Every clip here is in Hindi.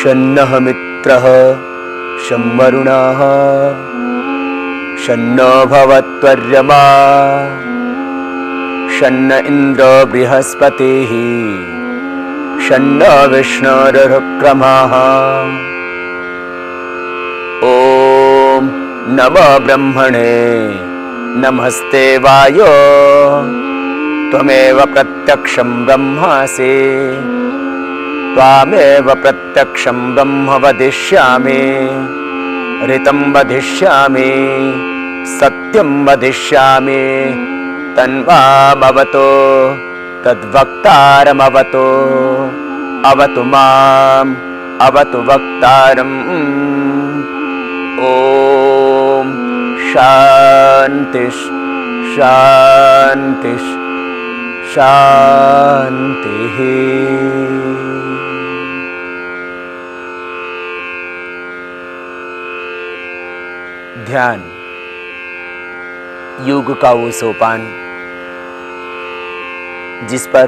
शन्नः मित्रः शं वरुणः शन्नो भवत्वर्यमा शन्न इन्द्रो बृहस्पतिः शन्नो विष्णुरुक्रमः। ॐ नमो ब्रह्मणे नमस्ते वायो त्वमेव प्रत्यक्षं ब्रह्मासि त्वामेव प्रत्यक्षं ब्रह्म वदिष्यामि ऋतं वदिष्यामि सत्यं वदिष्यामि तन्वामवतो तद्वक्तारमवतो अवतु माम् अवतु वक्तारम्। ॐ शान्तिः शान्तिः शान्तिः। ध्यान योग का वो सोपान जिस पर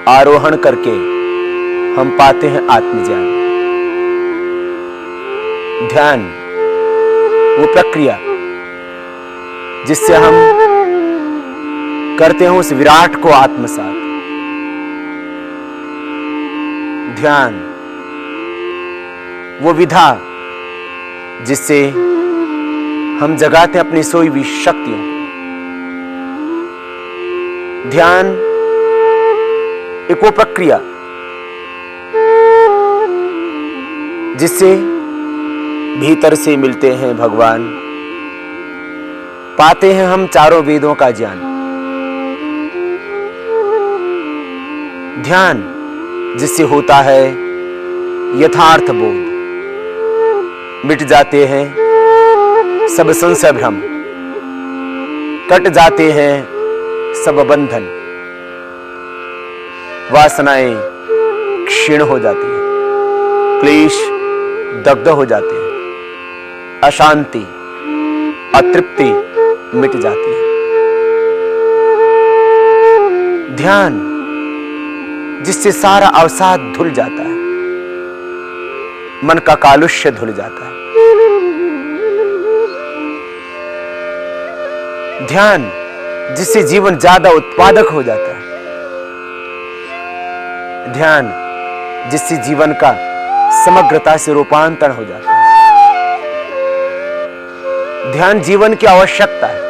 आरोहण करके हम पाते हैं आत्मज्ञान। ध्यान वो प्रक्रिया जिससे हम करते हैं उस विराट को आत्मसात। ध्यान वो विधा जिससे हम जगाते अपनी सोई हुई शक्तियों को। ध्यान एक वो प्रक्रिया जिससे भीतर से मिलते हैं भगवान, पाते हैं हम चारों वेदों का ज्ञान। ध्यान जिससे होता है यथार्थ बोध, मिट जाते हैं सब संशय भ्रम, कट जाते हैं सब बंधन, वासनाएं क्षीण हो जाती हैं, क्लेश दग्ध हो जाते हैं, अशांति अतृप्ति मिट जाती है। ध्यान जिससे सारा अवसाद धुल जाता है, मन का कालुष्य धुल जाता है। ध्यान जिससे जीवन ज्यादा उत्पादक हो जाता है। ध्यान जिससे जीवन का समग्रता से रूपांतरण हो जाता है। ध्यान जीवन की आवश्यकता है।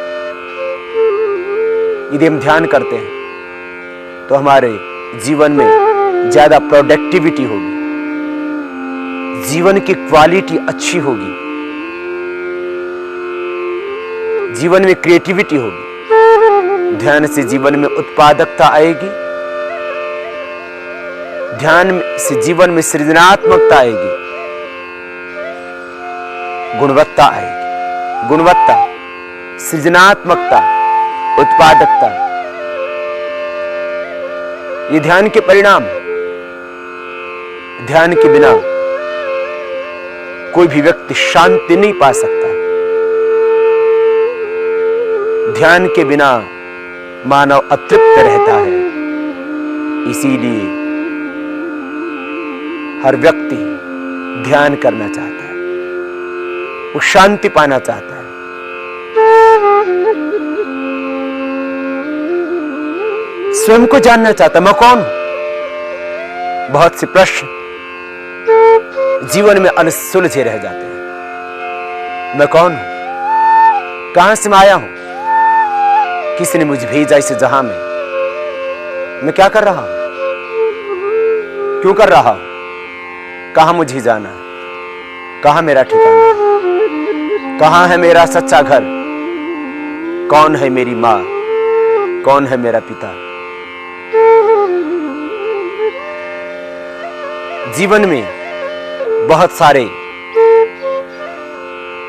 यदि हम ध्यान करते हैं तो हमारे जीवन में ज्यादा प्रोडक्टिविटी होगी, जीवन की क्वालिटी अच्छी होगी, जीवन में क्रिएटिविटी होगी। ध्यान से जीवन में उत्पादकता आएगी, ध्यान से जीवन में सृजनात्मकता आएगी, गुणवत्ता आएगी। गुणवत्ता, सृजनात्मकता, उत्पादकता, ये ध्यान के परिणाम। ध्यान के बिना कोई भी व्यक्ति शांति नहीं पा सकता। ध्यान के बिना मानव अतृप्त रहता है। इसीलिए हर व्यक्ति ध्यान करना चाहता है, वो शांति पाना चाहता है। स्वयं को जानना चाहता है, मैं कौन हूं। बहुत से प्रश्न जीवन में अनसुलझे रह जाते हैं। मैं कौन हूं, कहां से मैं आया हूं, किसी ने मुझे भेजा इस जहां में, मैं क्या कर रहा हूं, क्यों कर रहा हूं, कहां मुझे जाना है, कहां मेरा ठिकाना है, कहां है मेरा सच्चा घर, कौन है मेरी मां, कौन है मेरा पिता। जीवन में बहुत सारे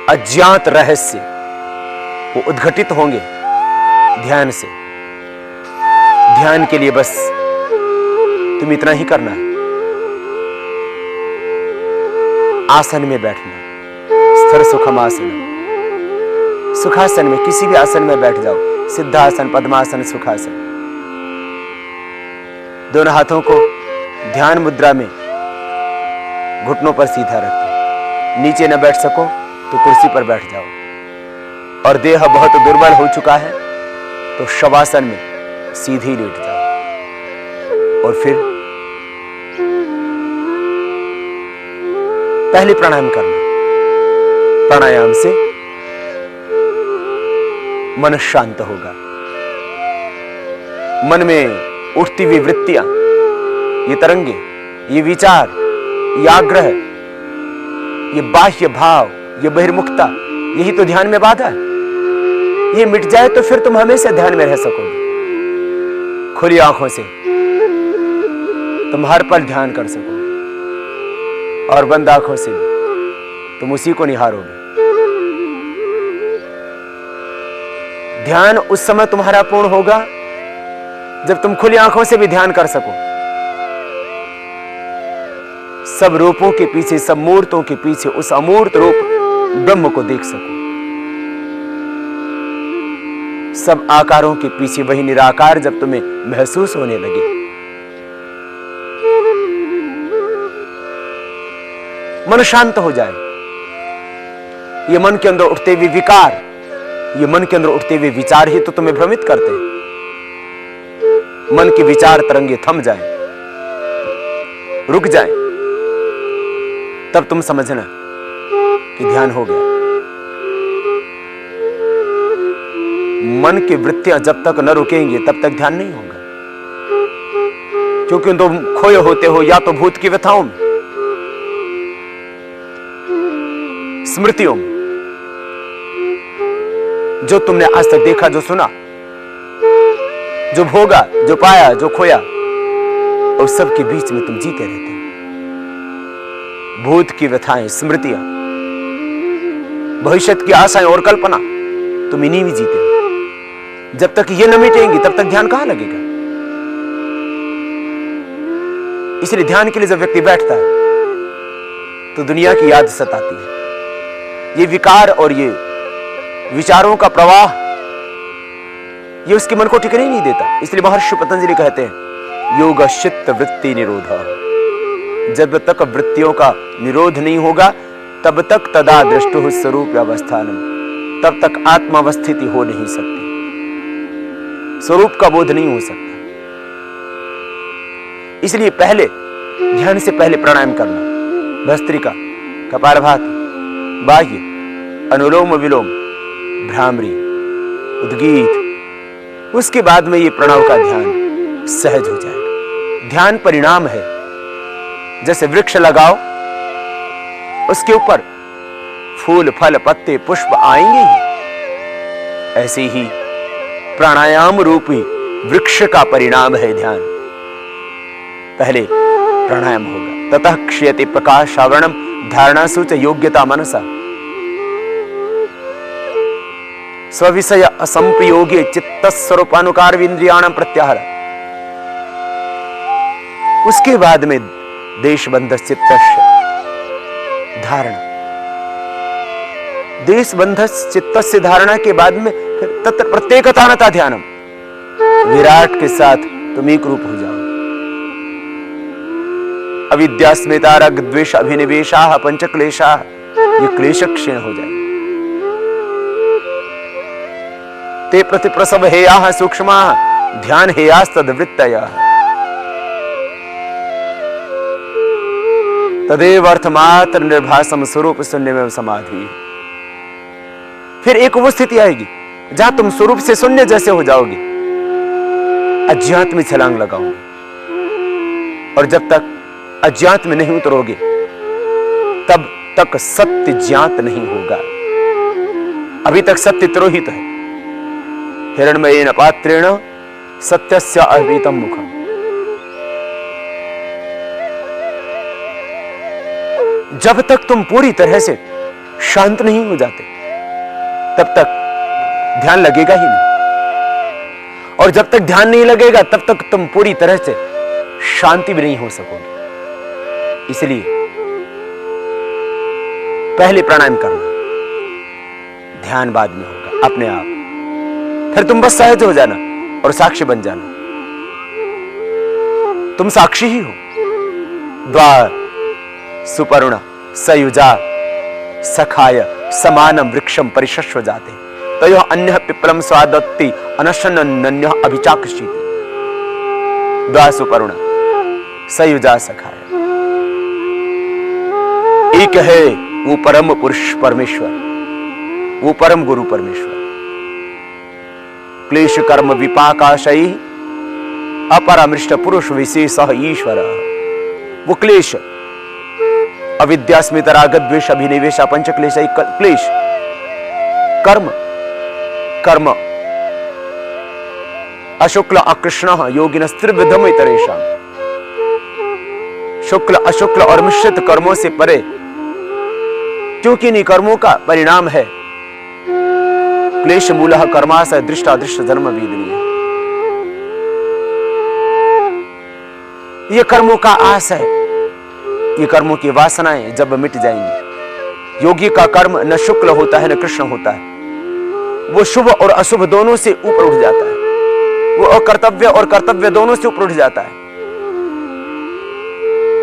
अज्ञात रहस्य वो उद्घटित होंगे ध्यान से। ध्यान के लिए बस तुम इतना ही करना है, आसन में बैठना, स्थिर सुखम आसन, सुखासन में किसी भी आसन में बैठ जाओ, सिद्धासन, पद्मासन, सुखासन। दोनों हाथों को ध्यान मुद्रा में घुटनों पर सीधा रखो। नीचे न बैठ सको तो कुर्सी पर बैठ जाओ, और देह बहुत दुर्बल हो चुका है तो शवासन में सीधे लेट जाओ। और फिर पहले प्राणायाम करना। प्राणायाम से मन शांत होगा। मन में उठती हुई वृत्तियां, ये तरंगे, ये विचार, ये आग्रह, ये बाह्य भाव, ये बहिर्मुखता, यही तो ध्यान में बाधा है। ये मिट जाए तो फिर तुम हमेशा ध्यान में रह सकोगे। खुली आंखों से तुम हर पल ध्यान कर सकोगे, और बंद आंखों से भी तुम उसी को निहारोगे। ध्यान उस समय तुम्हारा पूर्ण होगा जब तुम खुली आंखों से भी ध्यान कर सको। सब रूपों के पीछे, सब मूर्तों के पीछे उस अमूर्त रूप ब्रह्म को देख सको। सब आकारों के पीछे वही निराकार जब तुम्हें महसूस होने लगे। मन शांत हो जाए। ये मन के अंदर उठते हुए विकार, ये मन के अंदर उठते हुए विचार ही तो तुम्हें भ्रमित करते हैं। मन के विचार तरंगे थम जाए, रुक जाए, तब तुम समझना कि ध्यान हो गया। मन की वृत्तियां जब तक न रुकेंगी तब तक ध्यान नहीं होगा, क्योंकि तुम खोए होते हो या तो भूत की व्यथाओं में, स्मृतियों में, जो तुमने आज तक देखा, जो सुना, जो भोगा, जो पाया, जो खोया, और सबके बीच में तुम जीते रहते हो। भूत की व्यथाएं, स्मृतियां, भविष्य की आशाएं और कल्पना, तुम इन्हीं में जीते हो। जब तक ये न मिटेंगी तब तक ध्यान कहां लगेगा। इसलिए ध्यान के लिए जब व्यक्ति बैठता है तो दुनिया की याद सताती है। ये विकार और ये विचारों का प्रवाह, ये उसके मन को टिकने ही नहीं देता। इसलिए महर्षि पतंजलि कहते हैं योग चित्त वृत्ति निरोध। जब तक वृत्तियों का निरोध नहीं होगा तब तक तदा दृष्टुः स्वरूप अवस्थानम, तब तक आत्मावस्थिति हो नहीं सकती, स्वरूप का बोध नहीं हो सकता। इसलिए पहले ध्यान से पहले प्राणायाम करना, भस्त्रिका, कपालभाति, बाह्य, अनुलोम विलोम, भ्रामरी, उद्गीत, उसके बाद में ये प्रणव का ध्यान सहज हो जाएगा। ध्यान परिणाम है। जैसे वृक्ष लगाओ, उसके ऊपर फूल, फल, पत्ते, पुष्प आएंगे ही, ऐसे ही प्राणायाम रूपी वृक्ष का परिणाम है ध्यान। पहले प्राणायाम होगा, ततः क्षयते प्रकाश आवरणम धारणासु च योग्यता मनसा, स्विषय असंप्रयोगे चित्तस्वरूपानुकार इंद्रियाणां प्रत्याहार। उसके बाद में देशबंध चित्तस्य धारणा, देशबंध चित्तस्य धारणा के बाद में फिर तत्र प्रत्येकतानता ध्यानम, विराट के साथ तुम एक रूप हो जाओ। अविद्यास्मिता राग द्वेष अभिनिवेशाः पंचक्लेशाः, ये क्लेश क्षीण हो जाए। ते प्रति प्रसव हेयाः सूक्ष्माः ध्यान हेयास्तद्वृत्तयः, तदेव अर्थमात्र निर्भासम स्वरूप शून्यमेव समाधि। फिर एक वो स्थिति आएगी जहां तुम स्वरूप से शून्य जैसे हो जाओगे, अज्ञात में छलांग लगाओगे। और जब तक अज्ञात में नहीं उतरोगे तब तक सत्य ज्ञात नहीं होगा। अभी तक सत्य तिरोहित है। हिरण्मयेन पात्रेण सत्यस्य अभितम मुखम। जब तक तुम पूरी तरह से शांत नहीं हो जाते तब तक ध्यान लगेगा ही नहीं, और जब तक ध्यान नहीं लगेगा तब तक तुम पूरी तरह से शांति भी नहीं हो सकोगे। इसलिए पहले प्राणायाम करना, ध्यान बाद में होगा अपने आप। फिर तुम बस सहज हो जाना और साक्षी बन जाना। तुम साक्षी ही हो। द्वार सुपर्णा सयुजा सखाय समानम वृक्षम परिशस्व जाते तयो अन्य पिपलम स्वादत्ति अनशनन्य अभिचाक्षिति। द्वार सुपर्णा सयुजा सखाय। एक है वो परम पुरुष परमेश्वर, वो परम गुरु परमेश्वर। क्लेश कर्म विपाकाशयी अपरामृष्ट पुरुष विशेष ईश्वर। वो क्लेश अविद्या स्मित राग द्वेष अभिनिवेश पंच क्लेश क्लेश कर्म कर्म अशुक्ल अकृष्ण योगिन स्त्रिविधम इतरेशा। शुक्ल अशुक्ल और मिश्रित कर्मों से परे, क्योंकि इन कर्मों का परिणाम है क्लेश मूलः कर्माशय दृष्टादृष्ट जन्म वेदनीय। ये कर्मों का आस है, ये कर्मों की वासनाएं जब मिट जाएंगी। योगी का कर्म न शुक्ल होता है न कृष्ण होता है, वो शुभ और अशुभ दोनों से ऊपर उठ जाता है, वो अकर्तव्य और कर्तव्य दोनों से ऊपर उठ जाता है।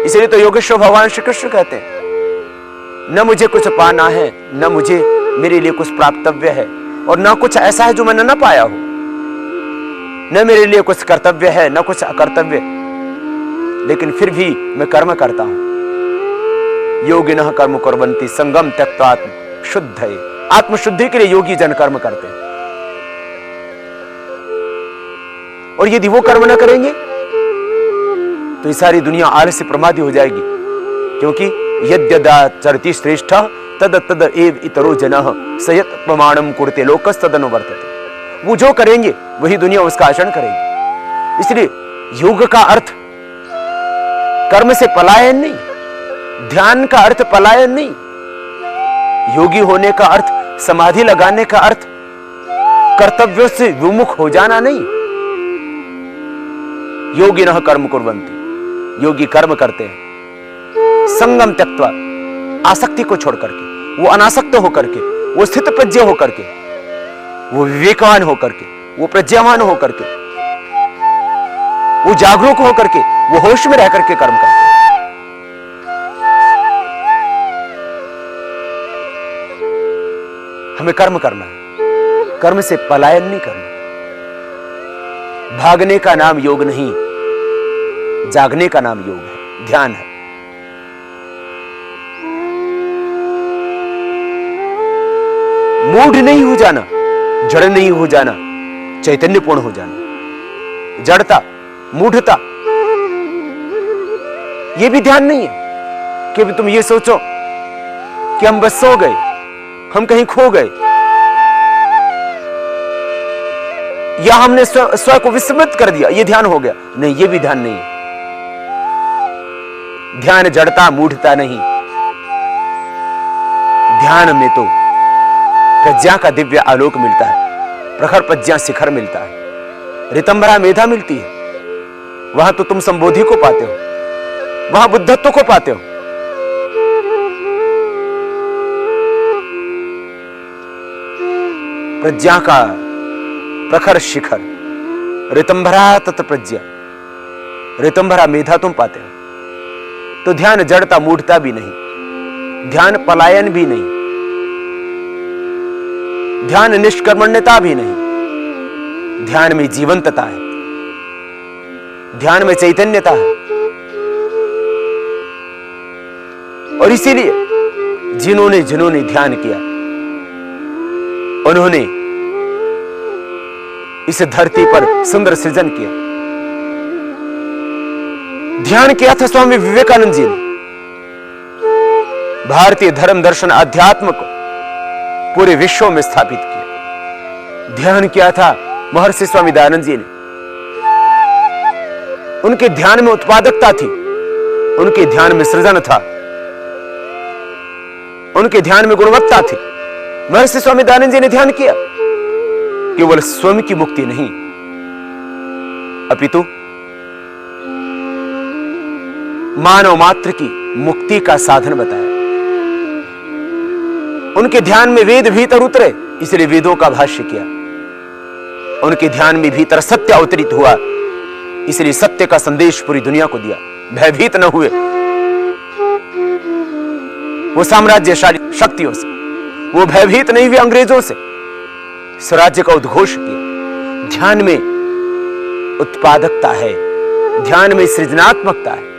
इसलिए तो योगेश्वर भगवान श्री कृष्ण कहते हैं, न मुझे कुछ पाना है, न मुझे मेरे लिए कुछ प्राप्तव्य है, और न कुछ ऐसा है जो मैंने न पाया हो। न मेरे लिए कुछ कर्तव्य है न कुछ अकर्तव्य, लेकिन फिर भी मैं कर्म करता हूं। योगिनः कर्म कुर्वन्ति संगम त्यक्त्वा आत्म शुद्धये। आत्मशुद्धि के लिए योगी जन कर्म करते हैं। और यदि वो कर्म न करेंगे तो ये सारी दुनिया आलस्य प्रमादी हो जाएगी, क्योंकि यद्यदाचरति श्रेष्ठ तद तद एव इतरो जनः सयत प्रमाणम कुरते लोकस्तदनुवर्तते। वो जो करेंगे वही दुनिया उसका आचरण करेगी। इसलिए योग का अर्थ कर्म से पलायन नहीं, ध्यान का अर्थ पलायन नहीं, योगी होने का अर्थ, समाधि लगाने का अर्थ कर्तव्यों से विमुख हो जाना नहीं। योगिनः कर्म कुर्वन्ति, योगी कर्म करते हैं संगम त्यक्त्वा, आसक्ति को छोड़ करके, वो अनासक्त होकर के, वो स्थित प्रज्ञ होकर के, वो विवेकवान होकर के, वो प्रज्ञावान होकर के, वो जागरूक होकर के, वो होश में रह करके कर्म करते हैं। हमें कर्म करना है, कर्म से पलायन नहीं करना। भागने का नाम योग नहीं, जागने का नाम योग है, ध्यान है। मूढ़ नहीं हो जाना, जड़ नहीं हो जाना, चैतन्यपूर्ण हो जाना। जड़ता, मूढ़ता, यह भी ध्यान नहीं है कि तुम ये सोचो कि हम बस सो गए, हम कहीं खो गए, या हमने स्व को विस्मृत कर दिया, ये ध्यान हो गया। नहीं, ये भी ध्यान नहीं है। ध्यान जड़ता मूढ़ता नहीं, ध्यान में तो प्रज्ञा का दिव्य आलोक मिलता है, प्रखर प्रज्ञा शिखर मिलता है, ऋतंभरा मेधा मिलती है। वहां तो तुम संबोधि को पाते हो, वहां बुद्धत्व को पाते हो। प्रज्ञा का प्रखर शिखर, ऋतंभरा तत् प्रज्ञा, ऋतंभरा मेधा तुम पाते हो। तो ध्यान जड़ता मूढ़ता भी नहीं, ध्यान पलायन भी नहीं, ध्यान निष्कर्मण्यता भी नहीं। ध्यान में जीवंतता है, ध्यान में चैतन्यता है। और इसीलिए जिन्होंने ध्यान किया उन्होंने इस धरती पर सुंदर सृजन किया। ध्यान किया था स्वामी विवेकानंद जी ने। भारतीय धर्म दर्शन अध्यात्म को पूरे विश्व में स्थापित किया। ध्यान किया था महर्षि स्वामी दयानंद जी ने। उनके ध्यान में उत्पादकता थी, उनके ध्यान में सृजन था, उनके ध्यान में गुणवत्ता थी। महर्षि स्वामी दयानंद जी ने ध्यान किया केवल स्वयं की मुक्ति नहीं, अपितु मानव मात्र की मुक्ति का साधन बताया। उनके ध्यान में वेद भीतर उतरे, इसलिए वेदों का भाष्य किया। उनके ध्यान में भीतर सत्य अवतरित हुआ, इसलिए सत्य का संदेश पूरी दुनिया को दिया। भयभीत न हुए वो साम्राज्यशाली शक्तियों से, वो भयभीत नहीं हुए अंग्रेजों से, स्वराज्य का उद्घोष किया। ध्यान में उत्पादकता है, ध्यान में सृजनात्मकता है,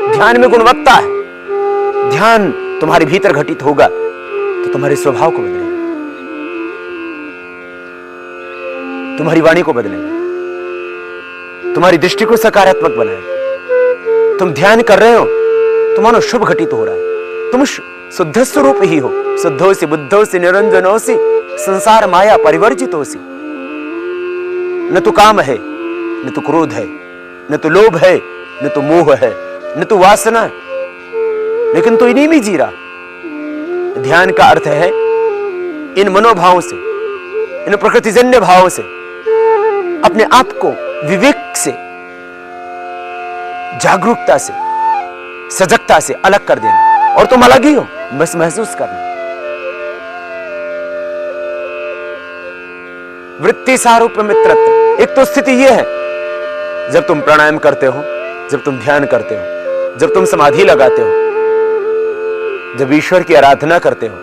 ध्यान में गुणवत्ता है। ध्यान तुम्हारे भीतर घटित होगा तो तुम्हारे स्वभाव को बदलेगा, तुम्हारी वाणी को बदलेगा, तुम्हारी दृष्टि को सकारात्मक बनाएगा। तुम ध्यान कर रहे हो तो मानो शुभ घटित हो रहा है। तुम शुद्ध स्वरूप ही हो। शुद्धोसी बुद्धोसी निरंजनोसी संसार माया परिवर्जितोसी। न तो काम है, न तो क्रोध है, न तो लोभ है, न तो मोह है, न तो वासना है, लेकिन तो इन्हीं में जी रहा। ध्यान का अर्थ है इन मनोभावों से, इन प्रकृतिजन्य भावों से अपने आप को विवेक से, जागरूकता से, सजगता से अलग कर देना। और तुम अलग ही हो, बस महसूस करना। वृत्ति सारूप्य मित्रत्व। एक तो स्थिति यह है जब तुम प्राणायाम करते हो, जब तुम ध्यान करते हो, जब तुम समाधि लगाते हो, जब ईश्वर की आराधना करते हो,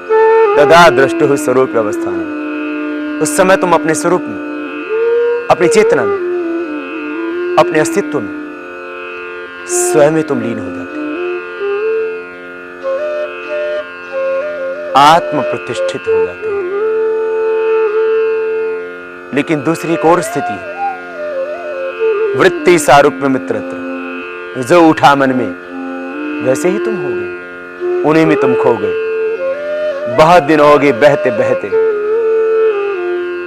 तदा दृष्टु स्वरूप अवस्थान। उस समय तुम अपने स्वरूप में, अपनी चेतना में, अपने अस्तित्व में, स्वयं में तुम लीन हो जाते हो, आत्म प्रतिष्ठित हो जाते हो। लेकिन दूसरी एक और स्थिति है, वृत्ति सारूप्य मित्रत्व। जो उठा मन में वैसे ही तुम हो गए, उन्हीं में तुम खो गए। बहुत दिन हो गए बहते बहते,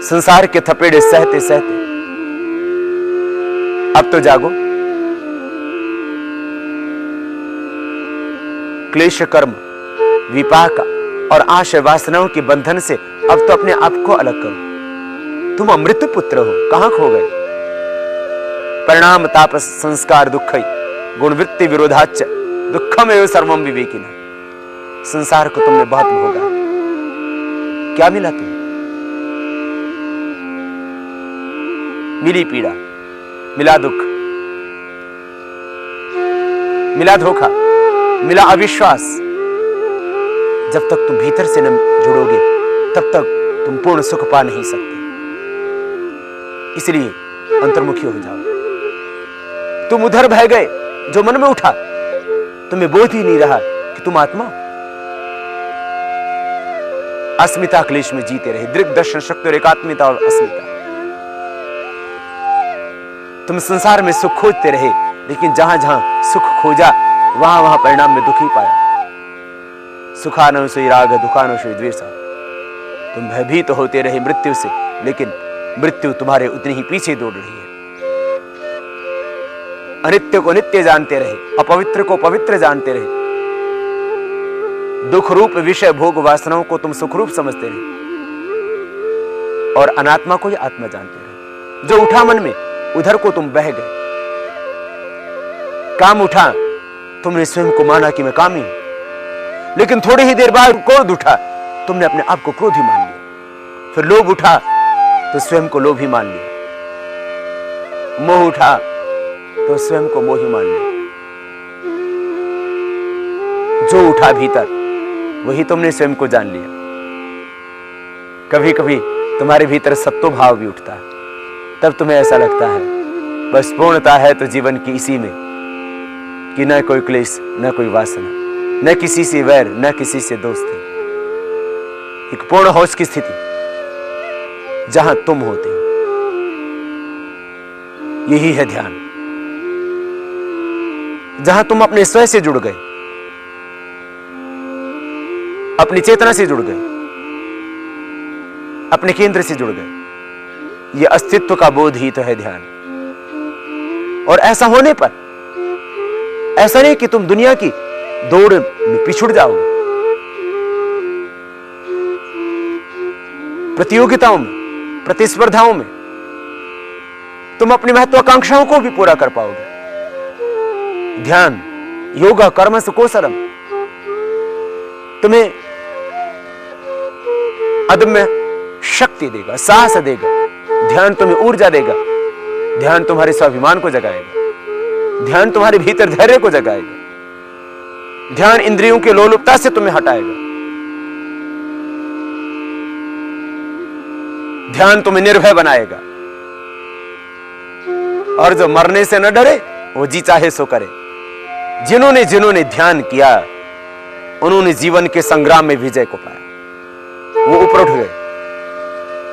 संसार के थपेड़े सहते सहते। अब तो जागो। क्लेश कर्म, विपाक और आशय वासनाओं के बंधन से अब तो अपने आप को अलग करो। तुम अमृत पुत्र हो, कहां खो गए? परिणाम तापस संस्कार दुख गुणवृत्ति विरोधाच दुखमेव सर्वम विवेकिना। संसार को तुमने बहुत भोगा, क्या मिला तुम्हें? मिली पीड़ा, मिला दुख, मिला धोखा, मिला अविश्वास। जब तक तुम भीतर से न जुड़ोगे तब तक तुम पूर्ण सुख पा नहीं सकते। इसलिए अंतर्मुखी हो जाओ। तुम उधर बह गए, जो मन में उठा, तुम्हें बोध ही नहीं रहा कि तुम आत्मा। अस्मिता क्लेश में जीते रहे, दृग दर्शन शक्ति और एकात्मिता और अस्मिता। तुम संसार में सुख खोजते रहे, लेकिन जहां जहां सुख खोजा वहां वहां परिणाम में दुख ही पाया। सुखानुसई राग, दुखानुसई द्वेष। तुम भयभीत होते रहे मृत्यु से, लेकिन मृत्यु तुम्हारे उतनी ही पीछे दौड़ रही है। अनित्य को नित्य जानते रहे, अपवित्र को पवित्र जानते रहे। दुख रूप विषय भोग वासनाओं को तुम सुख रूप समझते रहे और अनात्मा को ही आत्मा जानते रहे। जो उठा मन में उधर को तुम बह गए। काम उठा, तुमने स्वयं को माना कि मैं कामी हूं, लेकिन थोड़ी ही देर बाद क्रोध उठा, तुमने अपने आप को क्रोधी मान लिया। फिर लोभ उठा तो स्वयं को लोभी मान लिया। मोह उठा तो स्वयं को मोही मान लिया। जो उठा भीतर वही तुमने स्वयं को जान लिया। कभी कभी तुम्हारे भीतर सत्व भाव भी उठता है, तब तुम्हें ऐसा लगता है बस पूर्णता है तो जीवन की इसी में, कि न कोई क्लेश, न कोई वासना, न किसी से वैर, न किसी से दोस्ती। एक पूर्ण होश की स्थिति जहां तुम होते हो, यही है ध्यान, जहां तुम अपने स्वयं से जुड़ गए, अपनी चेतना से जुड़ गए, अपने केंद्र से जुड़ गए। यह अस्तित्व का बोध ही तो है ध्यान। और ऐसा होने पर ऐसा नहीं कि तुम दुनिया की दौड़ में पिछुड़ जाओगे, प्रतियोगिताओं में, प्रतिस्पर्धाओं में तुम अपनी महत्वाकांक्षाओं को भी पूरा कर पाओगे। ध्यान योगा कर्मसु कौशलम तुम्हें अदम्य शक्ति देगा, साहस देगा। ध्यान तुम्हें ऊर्जा देगा। ध्यान तुम्हारे स्वाभिमान को जगाएगा। ध्यान तुम्हारे भीतर धैर्य को जगाएगा। ध्यान इंद्रियों के लोलुपता से तुम्हें हटाएगा। ध्यान तुम्हें निर्भय बनाएगा। और जो मरने से न डरे वो जी चाहे सो करे। जिन्होंने जिन्होंने ध्यान किया उन्होंने जीवन के संग्राम में विजय को पाया। वो ऊपर उठ गए,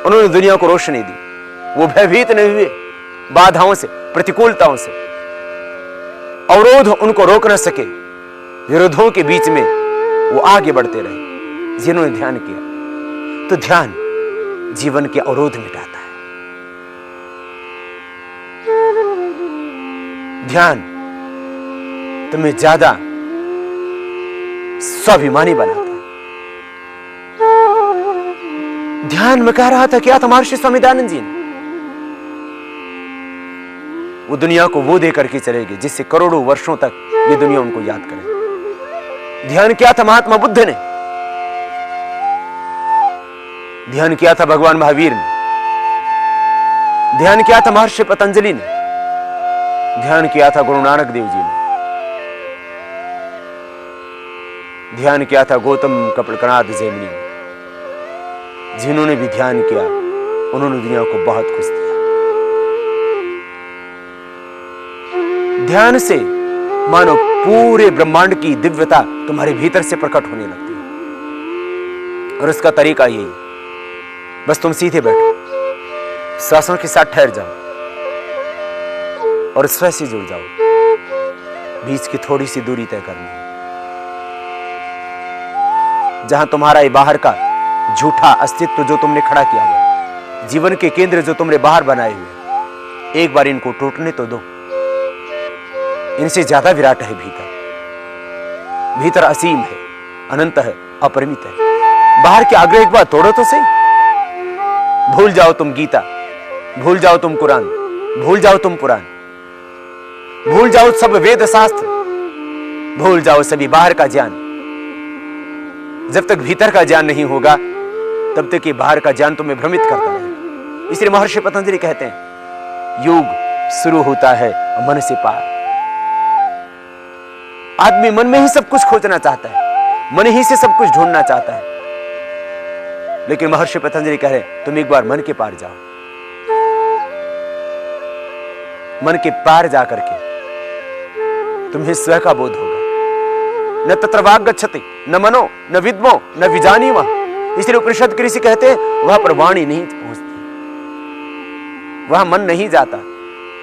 उन्होंने दुनिया को रोशनी दी। वो भयभीत नहीं हुए बाधाओं से, प्रतिकूलताओं से। अवरोध उनको रोक न सके। विरोधों के बीच में वो आगे बढ़ते रहे जिन्होंने ध्यान किया। तो ध्यान जीवन के अवरोध मिटाता है। ध्यान तुम्हें ज्यादा स्वाभिमानी बनाता है। ध्यान में कह रहा था क्या था महर्षि स्वामी दयानंद जी ने? वो दुनिया को वो दे करके चलेंगे जिससे करोड़ों वर्षों तक ये दुनिया उनको याद करे। ध्यान क्या था महात्मा बुद्ध ने? ध्यान किया था भगवान महावीर ने। ध्यान किया था महर्षि पतंजलि ने। ध्यान किया था गुरु नानक देव जी ने। ध्यान किया था गौतम कपिलनाथ जैमिनी ने। जिन्होंने भी ध्यान किया उन्होंने दुनिया को बहुत खुश किया। ध्यान से मानो पूरे ब्रह्मांड की दिव्यता तुम्हारे भीतर से प्रकट होने लगती है। और उसका तरीका यही, बस तुम सीधे बैठो, सांसों के साथ ठहर जाओ और स्वयं से जुड़ जाओ। बीच की थोड़ी सी दूरी तय करनी है। जहां तुम्हारा ये बाहर का झूठा अस्तित्व जो तुमने खड़ा किया हुआ है, जीवन के केंद्र जो तुमने बाहर बनाए हुए, एक बार इनको टूटने तो दो। इनसे ज्यादा विराट है भीतर। भीतर असीम है, अनंत है, अपरिमित है। बाहर के आग्रह एक बार तोड़ो तो सही। भूल जाओ तुम गीता, भूल जाओ तुम कुरान, भूल जाओ तुम पुराण, भूल जाओ सब वेद शास्त्र, भूल जाओ सभी बाहर का ज्ञान। जब तक भीतर का ज्ञान नहीं होगा तब तक ये बाहर का ज्ञान तुम्हें भ्रमित करता रहेगा। इसलिए महर्षि पतंजलि कहते हैं योग शुरू होता है मन से पार। आदमी मन में ही सब कुछ खोजना चाहता है, मन ही से सब कुछ ढूंढना चाहता है। लेकिन महर्षि पतंजलि कह रहे तुम एक बार मन के पार जाओ। मन के पार जाकर के तुम्हें स्वयं का बोध होगा। न तत्र वाग गच्छति न मनो न विद्मो न विजानीमः। इसलिए उपनिषद के ऋषि कहते हैं वहां पर वाणी नहीं पहुंचती, वहां मन नहीं जाता,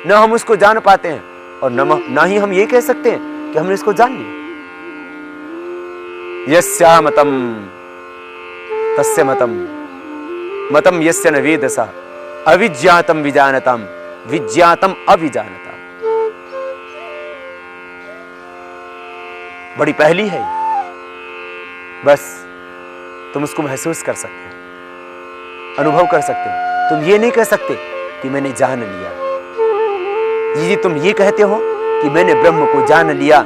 न हम उसको जान पाते हैं और न ही हम ये कह सकते हैं कि हमने इसको जान लिया। यस्या मतम तस्य मतम, मतम यस्य न वेदसा, अविज्ञातम विजानतम, विज्ञातम अविजानतम। बड़ी पहली है, बस तुम उसको महसूस कर सकते हो, अनुभव कर सकते हो। तुम ये नहीं कह सकते कि मैंने जान लिया। यदि तुम ये कहते हो कि मैंने ब्रह्म को जान लिया,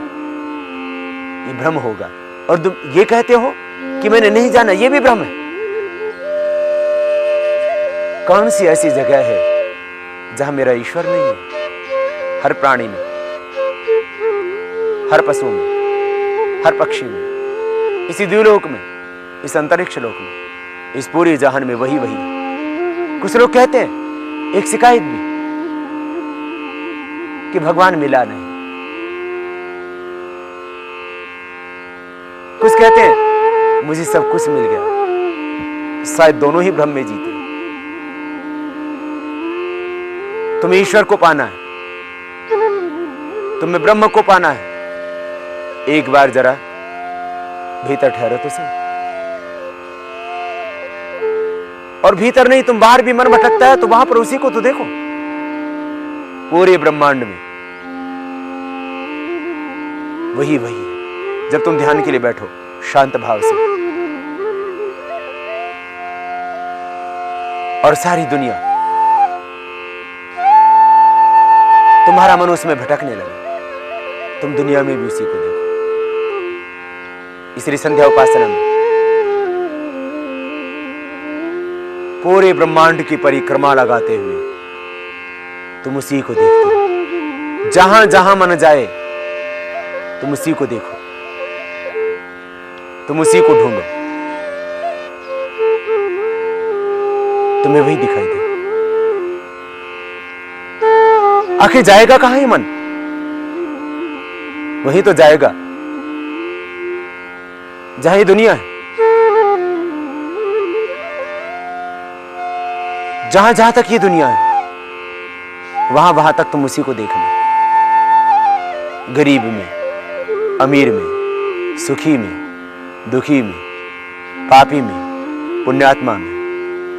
ये भ्रम होगा। और तुम ये कहते हो कि मैंने नहीं जाना, ये भी भ्रम है। कौन सी ऐसी जगह है जहां मेरा ईश्वर नहीं है? हर प्राणी में, हर पशु में, हर पक्षी में, इसी द्व्युलोक में, इस अंतरिक्ष लोक में, इस पूरे जहान में वही है। कुछ लोग कहते हैं एक शिकायत भी कि भगवान मिला नहीं। कुछ कहते हैं मुझे सब कुछ मिल गया। शायद दोनों ही भ्रम में जीते। तुम्हें ईश्वर को पाना है, तुम्हें ब्रह्म को पाना है, एक बार जरा भीतर ठहरो तो सही। और भीतर नहीं, तुम बाहर भी मन भटकता है तो वहां पर उसी को तो देखो। पूरे ब्रह्मांड में वही वही है। जब तुम ध्यान के लिए बैठो शांत भाव से, और सारी दुनिया, तुम्हारा मन उसमें भटकने लगे, तुम दुनिया में भी उसी को देखो। इसलिए संध्या उपासना में पूरे ब्रह्मांड की परिक्रमा लगाते हुए तुम उसी को देखते हो। जहां जहां मन जाए तुम उसी को देखो, तुम उसी को ढूंढो, तुम्हें वही दिखाई दे। आखिर जाएगा कहां ये मन? वही तो जाएगा जहां ये दुनिया है। जहां जहां तक ये दुनिया है वहां वहां तक तुम उसी को देखना। गरीब में, अमीर में, सुखी में, दुखी में, पापी में, पुण्यात्मा में,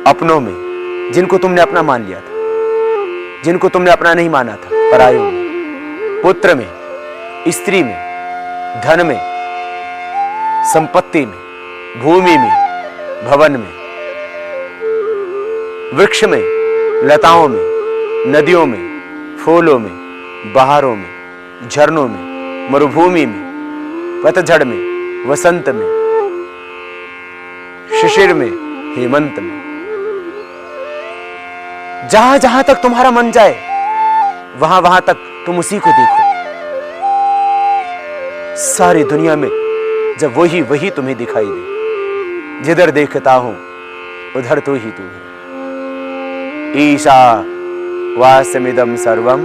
अपनों में, जिनको तुमने अपना मान लिया था, जिनको तुमने अपना नहीं माना था, परायों में, पुत्र में, स्त्री में, धन में, संपत्ति में, भूमि में, भवन में, वृक्ष में, लताओं में, नदियों में, फूलों में, बहारों में, झरनों में, मरुभूमि में, पतझड़ में, वसंत में, शिशिर में, हेमंत में, जहां जहां तक तुम्हारा मन जाए वहां वहां तक तुम उसी को देखो। सारी दुनिया में जब वही वही तुम्हें दिखाई दे, जिधर देखता हूं उधर तो ही तू है। ईशा वासमिदं सर्वं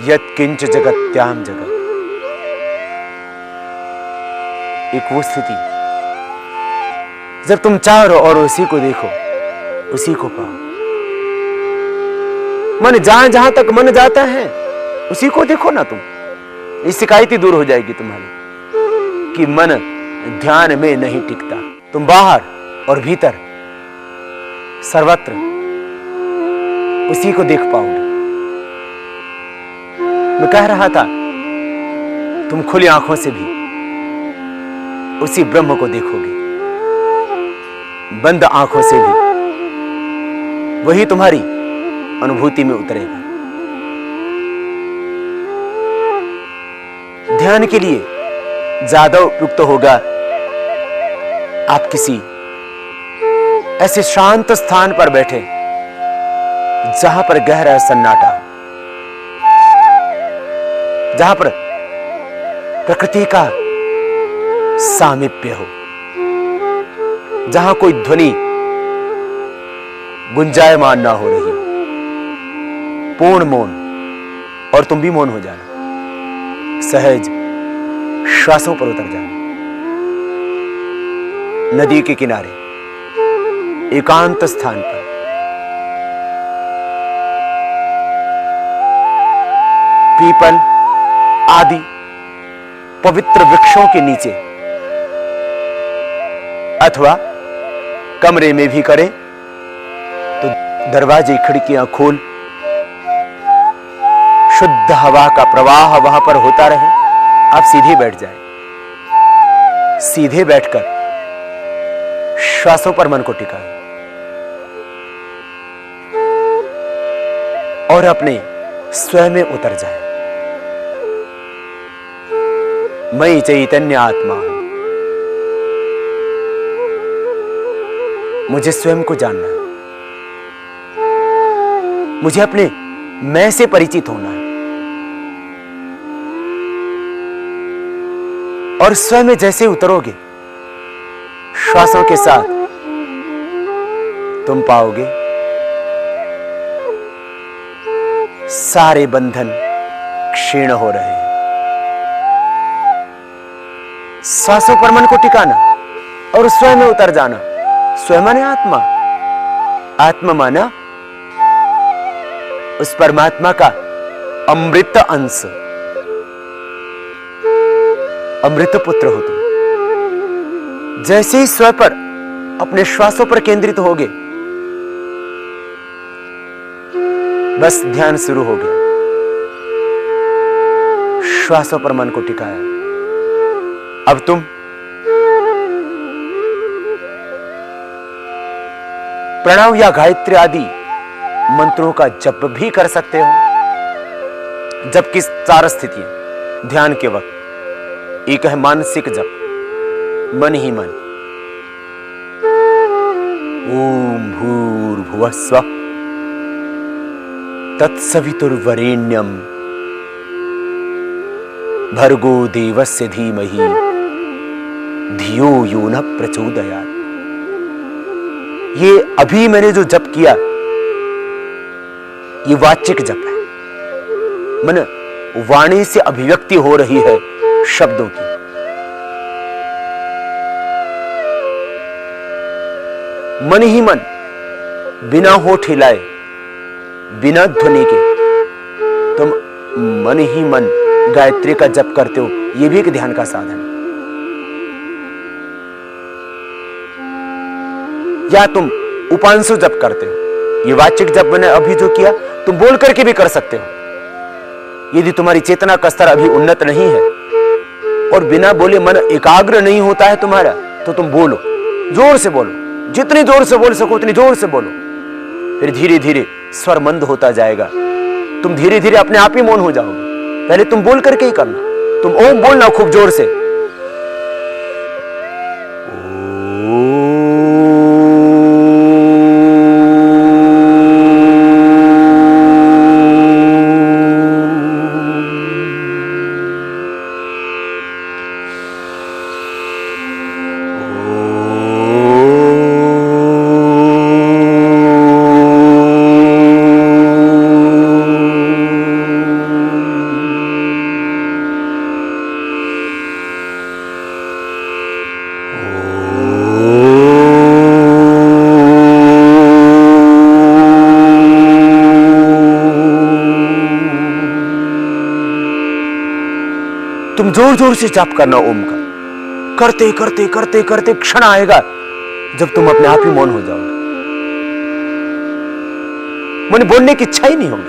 यत्किंच जगत्याम जगत। एक वो स्थिति जब तुम चाहो और उसी को देखो, उसी को पाओ। मन जहां जहां तक मन जाता है उसी को देखो ना तुम। ये शिकायत ही दूर हो जाएगी तुम्हारी कि मन ध्यान में नहीं टिकता। तुम बाहर और भीतर सर्वत्र उसी को देख पाओगे। मैं कह रहा था तुम खुली आंखों से भी उसी ब्रह्म को देखोगे, बंद आंखों से भी वही तुम्हारी अनुभूति में उतरेगा। ध्यान के लिए ज्यादा उपयुक्त होगा आप किसी ऐसे शांत स्थान पर बैठे जहां पर गहरा सन्नाटा हो, जहां पर प्रकृति का सामीप्य हो, जहां कोई ध्वनि गुंजायमान ना हो रही, पूर्ण मौन, और तुम भी मौन हो जाना, सहज श्वासों पर उतर जाना। नदी के किनारे एकांत स्थान पर पीपल आदि पवित्र वृक्षों के नीचे अथवा कमरे में भी करें तो दरवाजे खिड़कियां खोल, शुद्ध हवा का प्रवाह वहां पर होता रहे। आप सीधे बैठ जाएं, सीधे बैठकर श्वासों पर मन को टिकाएं और अपने स्वयं में उतर जाएं। मैं चैतन्य आत्मा हूं, मुझे स्वयं को जानना है, मुझे अपने मैं से परिचित होना है। और स्वयं में जैसे उतरोगे श्वासों के साथ तुम पाओगे सारे बंधन क्षीण हो रहे हैं। श्वासों पर मन को टिकाना और स्वयं में उतर जाना। स्वयं माने आत्मा, आत्मा माना उस परमात्मा का अमृत अंश, अमृत पुत्र हो तुम। जैसे ही स्वयं पर अपने श्वासों पर केंद्रित होगे, बस ध्यान शुरू हो गया। श्वासों पर मन को टिकाया। अब तुम प्रणव या गायत्री आदि मंत्रों का जप भी कर सकते हो। जप की 4 स्थितियां ध्यान के वक्त। एक है मानसिक जप, मन ही मन। ओम भूर्भुवः स्वः तत्सवितुर्वरेण्यं भर्गो देवस्य धीमहि धियो यो न प्रचोदयात्। ये अभी मैंने जो जप किया, ये वाचिक जप है। मन वाणी से अभिव्यक्ति हो रही है शब्दों की। मन ही मन, बिना होठ हिलाए, बिना ध्वनि के तुम मन ही मन गायत्री का जप करते हो। यह भी एक ध्यान का साधन है। या तुम उपांशु जप करते हो। ये वाचिक जप मैंने अभी जो किया, तुम बोल करके भी कर सकते हो। यदि तुम्हारी चेतना का स्तर अभी उन्नत नहीं है और बिना बोले मन एकाग्र नहीं होता है तुम्हारा, तो तुम बोलो, जोर से बोलो। जितनी जोर से बोल सको उतनी जोर से बोलो। फिर धीरे धीरे स्वर मंद होता जाएगा। तुम धीरे धीरे अपने आप ही मौन हो जाओगे। पहले तुम बोल करके ही करना। तुम ओम बोलना खूब जोर से। तुम जोर जोर से जाप करना ओम का। करते करते करते करते क्षण आएगा जब तुम अपने आप ही मौन हो जाओगे। मन बोलने की इच्छा ही नहीं होगी।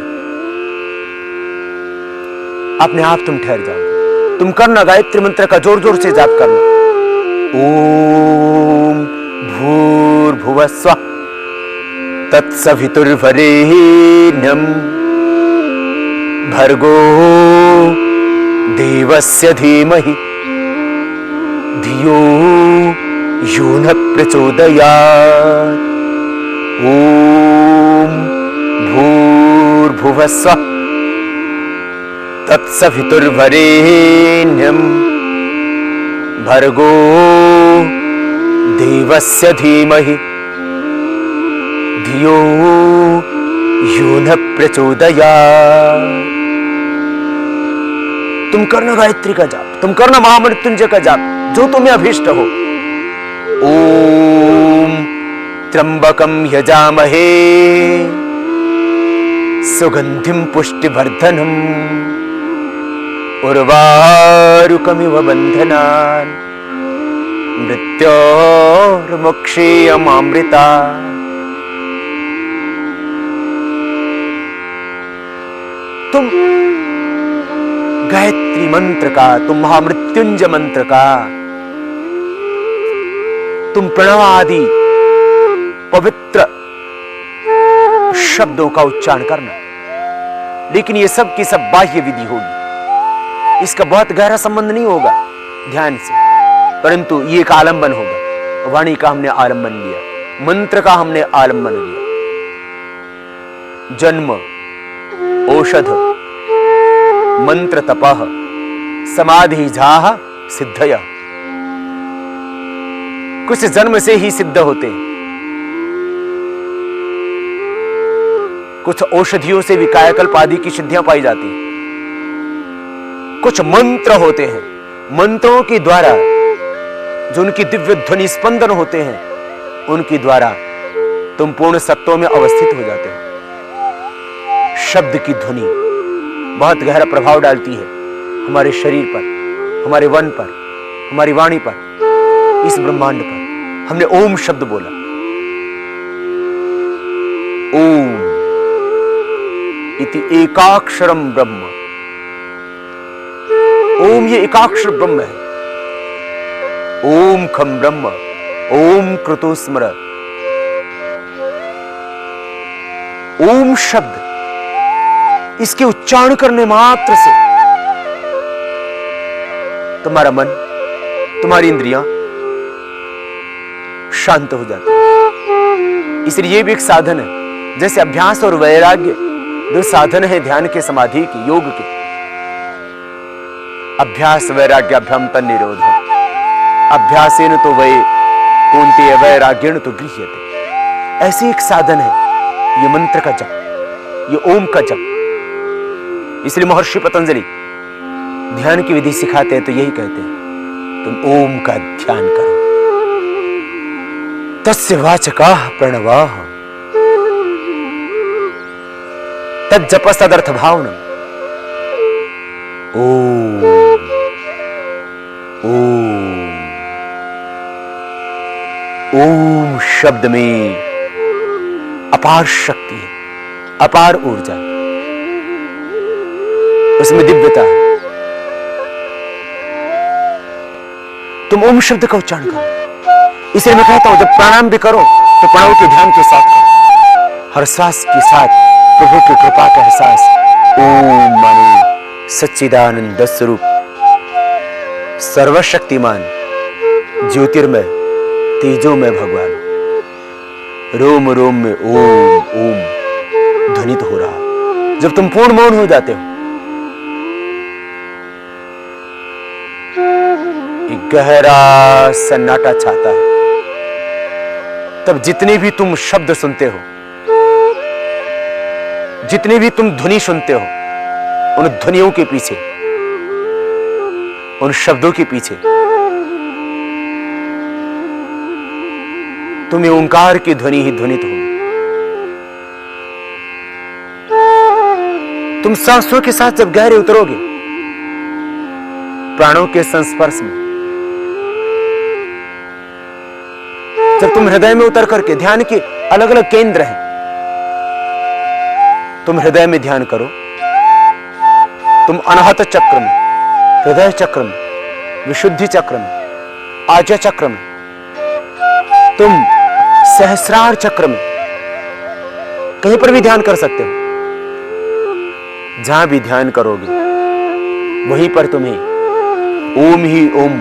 अपने आप तुम ठहर जाओगे। तुम करना गायत्री मंत्र का जोर जोर से जाप करना। ओम भूर्भुवः स्वः तत्सवितुर्वरेण्यं भर्गो देवस्य धीमहि धियो यो न प्रचोदयात्। ओम भूर्भुवः स्वः तत्सवितुर्वरेण्यं भर्गो देवस्य धीमहि धियो यो न प्रचोदयात्। तुम करना गायत्री का जाप, तुम करना महामृत्युंजय का जाप, जो तुम्हें अभीष्ट हो। ओम त्र्यंबकं यजामहे सुगंधिं पुष्टिवर्धनम् उर्वारुकमिव बन्धनान् मृत्योर्मुक्षीयमामृता। तुम गायत्री मंत्र का, तुम महामृत्युंजय मंत्र का, तुम प्रणव आदि पवित्र शब्दों का उच्चारण करना। लेकिन ये सब की सब बाह्य विधि होगी। इसका बहुत गहरा संबंध नहीं होगा ध्यान से, परंतु ये एक आलंबन होगा। वाणी का हमने आलंबन लिया, मंत्र का हमने आलंबन लिया। जन्म, औषध, मंत्र तपः, समाधि जाह सिद्धयः। कुछ जन्म से ही सिद्ध होते हैं, कुछ औषधियों से भी कायाकल्प आदि की सिद्धियां पाई जाती हैं। कुछ मंत्र होते हैं, मंत्रों के द्वारा जो उनकी दिव्य ध्वनि स्पंदन होते हैं, उनके द्वारा तुम पूर्ण सत्व में अवस्थित हो जाते हो। शब्द की ध्वनि, बहुत गहरा प्रभाव डालती है हमारे शरीर पर, हमारे मन पर, हमारी वाणी पर, इस ब्रह्मांड पर। हमने ओम शब्द बोला, ओम इति एकाक्षरम ब्रह्म। ओम ये एकाक्षर ब्रह्म है। ओम खम ब्रह्म, ओम कृतो स्मर। ओम शब्द, इसके उच्चारण करने मात्र से तुम्हारा मन, तुम्हारी इंद्रियां शांत हो जाती है। इसलिए ये भी एक साधन है। जैसे अभ्यास और वैराग्य दो साधन है ध्यान के, समाधि के, योग के। अभ्यास वैराग्याभ्याम तन्निरोध। अभ्यासेन तो वै कौन्तेय वैराग्येण तो गृह्यते। ऐसे एक साधन है ये मंत्र का जप, ये ओम का जप। इसलिए महर्षि पतंजलि ध्यान की विधि सिखाते हैं तो यही कहते हैं, तुम ओम का ध्यान करो। तस्य वाचकाः प्रणवाः तज्जपस्तदर्थ भावनम्। ओम ओम ओम शब्द में अपार शक्ति है, अपार ऊर्जा, उसमें दिव्यता है। तुम ओम शब्द का उच्चारण करो। इसलिए मैं कहता हूं जब प्राणायाम भी करो तो प्राणों के ध्यान के साथ करो। हर सांस के साथ प्रभु की कृपा का एहसास। ओम माने सच्चिदानंद स्वरूप, सर्वशक्तिमान, ज्योतिर्मय, तेजोमय भगवान। रोम रोम में ओम ओम ध्वनित हो रहा। जब तुम पूर्ण मौन हो जाते हो, एक गहरा सन्नाटा छाता है। तब जितने भी तुम शब्द सुनते हो, जितने भी तुम ध्वनि सुनते हो, उन ध्वनियों के पीछे, उन शब्दों के पीछे तुम्हें ओंकार की ध्वनि ही ध्वनित होगी। तुम सांसों के साथ जब गहरे उतरोगे प्राणों के संस्पर्श में, जब तुम हृदय में उतर करके, ध्यान के अलग अलग केंद्र हैं, तुम हृदय में ध्यान करो, तुम अनाहत चक्र में, हृदय चक्र में, विशुद्धि चक्र में, आज्ञा चक्र में, तुम सहस्रार चक्र में, कहीं पर भी ध्यान कर सकते हो। जहां भी ध्यान करोगे वहीं पर तुम्हें ओम ही ओम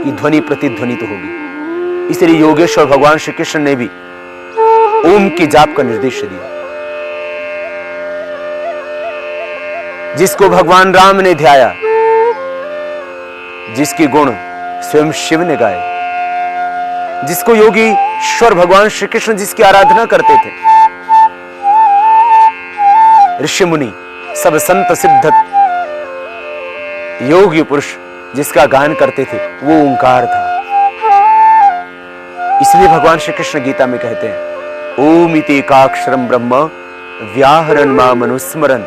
की ध्वनि प्रतिध्वनित होगी। इसलिए योगेश्वर भगवान श्री कृष्ण ने भी ओम के जाप का निर्देश दिया। जिसको भगवान राम ने ध्याया, जिसके गुण स्वयं शिव ने गाए, जिसको योगीश्वर भगवान श्री कृष्ण जिसकी आराधना करते थे, ऋषि मुनि सब संत सिद्ध योगी पुरुष जिसका गान करते थे, वो ओंकार था। इसलिए भगवान श्री कृष्ण गीता में कहते हैं, ओम इति एकाक्षरम ब्रह्म व्याहरन् माम अनुस्मरन्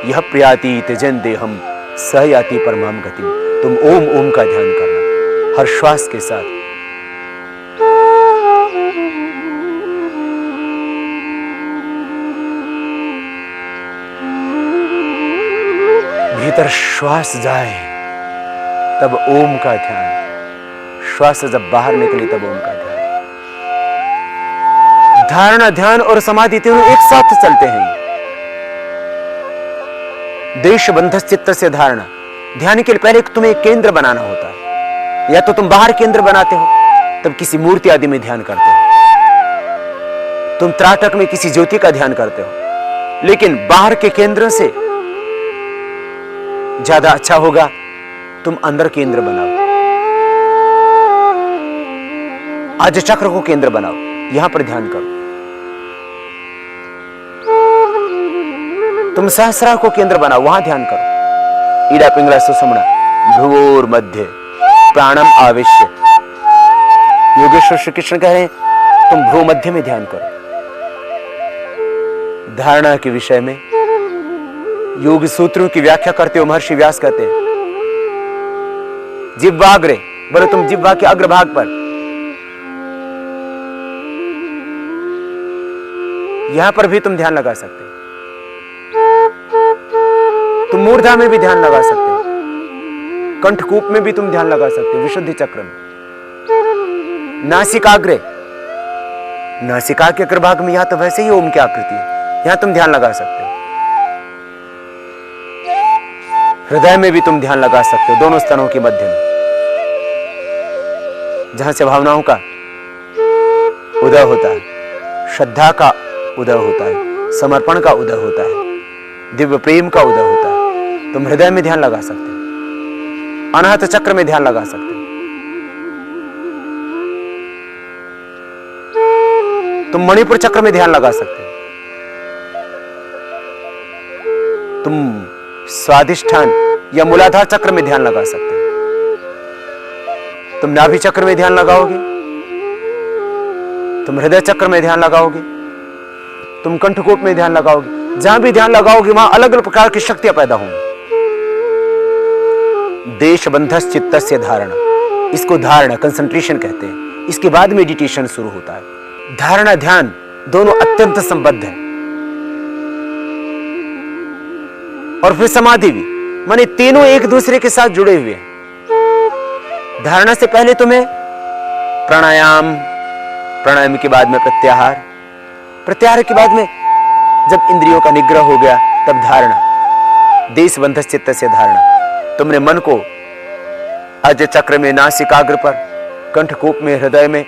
यह प्रयाति त्यजन देहम स याति परमाम गतिम। तुम ओम ओम का ध्यान करना हर श्वास के साथ। भीतर श्वास जाए तब ओम का ध्यान, श्वास जब बाहर निकले तब ओम का ध्यान। धारणा, ध्यान और समाधि तीनों एक साथ चलते हैं। देश बंध चित्त से धारणा, ध्यान के लिए पहले तुम्हें एक केंद्र बनाना होता है। या तो तुम बाहर केंद्र बनाते हो, तब किसी मूर्ति आदि में ध्यान करते हो, तुम त्राटक में किसी ज्योति का ध्यान करते हो। लेकिन बाहर के केंद्र से ज्यादा अच्छा होगा तुम अंदर केंद्र बनाओ। आज चक्र को केंद्र बनाओ, यहां पर ध्यान करो। तुम सहस्रार को केंद्र बनाओ, वहां ध्यान करो। ईड़ा पिंगला सुषुम्ना भ्रुवोर मध्य प्राणम आवेश्य। योगेश्वर श्री कृष्ण कह रहे हैं तुम भ्रू मध्य में ध्यान करो। धारणा के विषय में योग सूत्रों की व्याख्या करते हो महर्षि व्यास कहते हैं जिह्वाग्रे, बोले तुम जिह्वा के अग्रभाग पर, यहां पर भी तुम ध्यान लगा सकते हो। तुम मूर्धा में भी ध्यान लगा सकते हो, कंठकूप में भी तुम ध्यान लगा सकते हो, विशुद्धि चक्र में। नासिकाग्रे, नासिका के अग्रभाग में यहां तो वैसे ही ओम की आकृति है, यहां तुम ध्यान लगा सकते हो। हृदय में भी तुम ध्यान लगा सकते हो, दोनों स्तनों के मध्य में, जहां से भावनाओं का उदय होता है, श्रद्धा का उदय होता है, समर्पण का उदय होता है, दिव्य प्रेम का उदय होता है। तुम हृदय में ध्यान लगा सकते हो, अनाहत चक्र में ध्यान लगा सकते हो, तुम मणिपुर चक्र में ध्यान लगा सकते हो, तुम स्वाधिष्ठान या मूलाधार चक्र में ध्यान लगा सकते हो, तुम नाभि चक्र में ध्यान लगाओगे, तुम हृदय चक्र में ध्यान लगाओगे, तुम कंठकूप में ध्यान लगाओगे। जहां भी ध्यान लगाओगे वहां अलग अलग प्रकार की शक्तियां पैदा होंगी। देश बंधस चित्तस्य धारणा, इसको धारणा कंसंट्रेशन कहते हैं। इसके बाद मेडिटेशन शुरू होता है। धारणा ध्यान दोनों अत्यंत संबद्ध है, और फिर समाधि भी, माने तीनों एक दूसरे के साथ जुड़े हुए हैं। धारणा से पहले तुम्हें प्राणायाम, प्राणायाम के बाद में प्रत्याहार, प्रत्याहार के बाद में जब इंद्रियों का निग्रह हो गया तब धारणा, देश बंधस चित्त से धारणा। तुमने मन को अज चक्र में नासिकाग्र पर, कंठकूप में, हृदय में,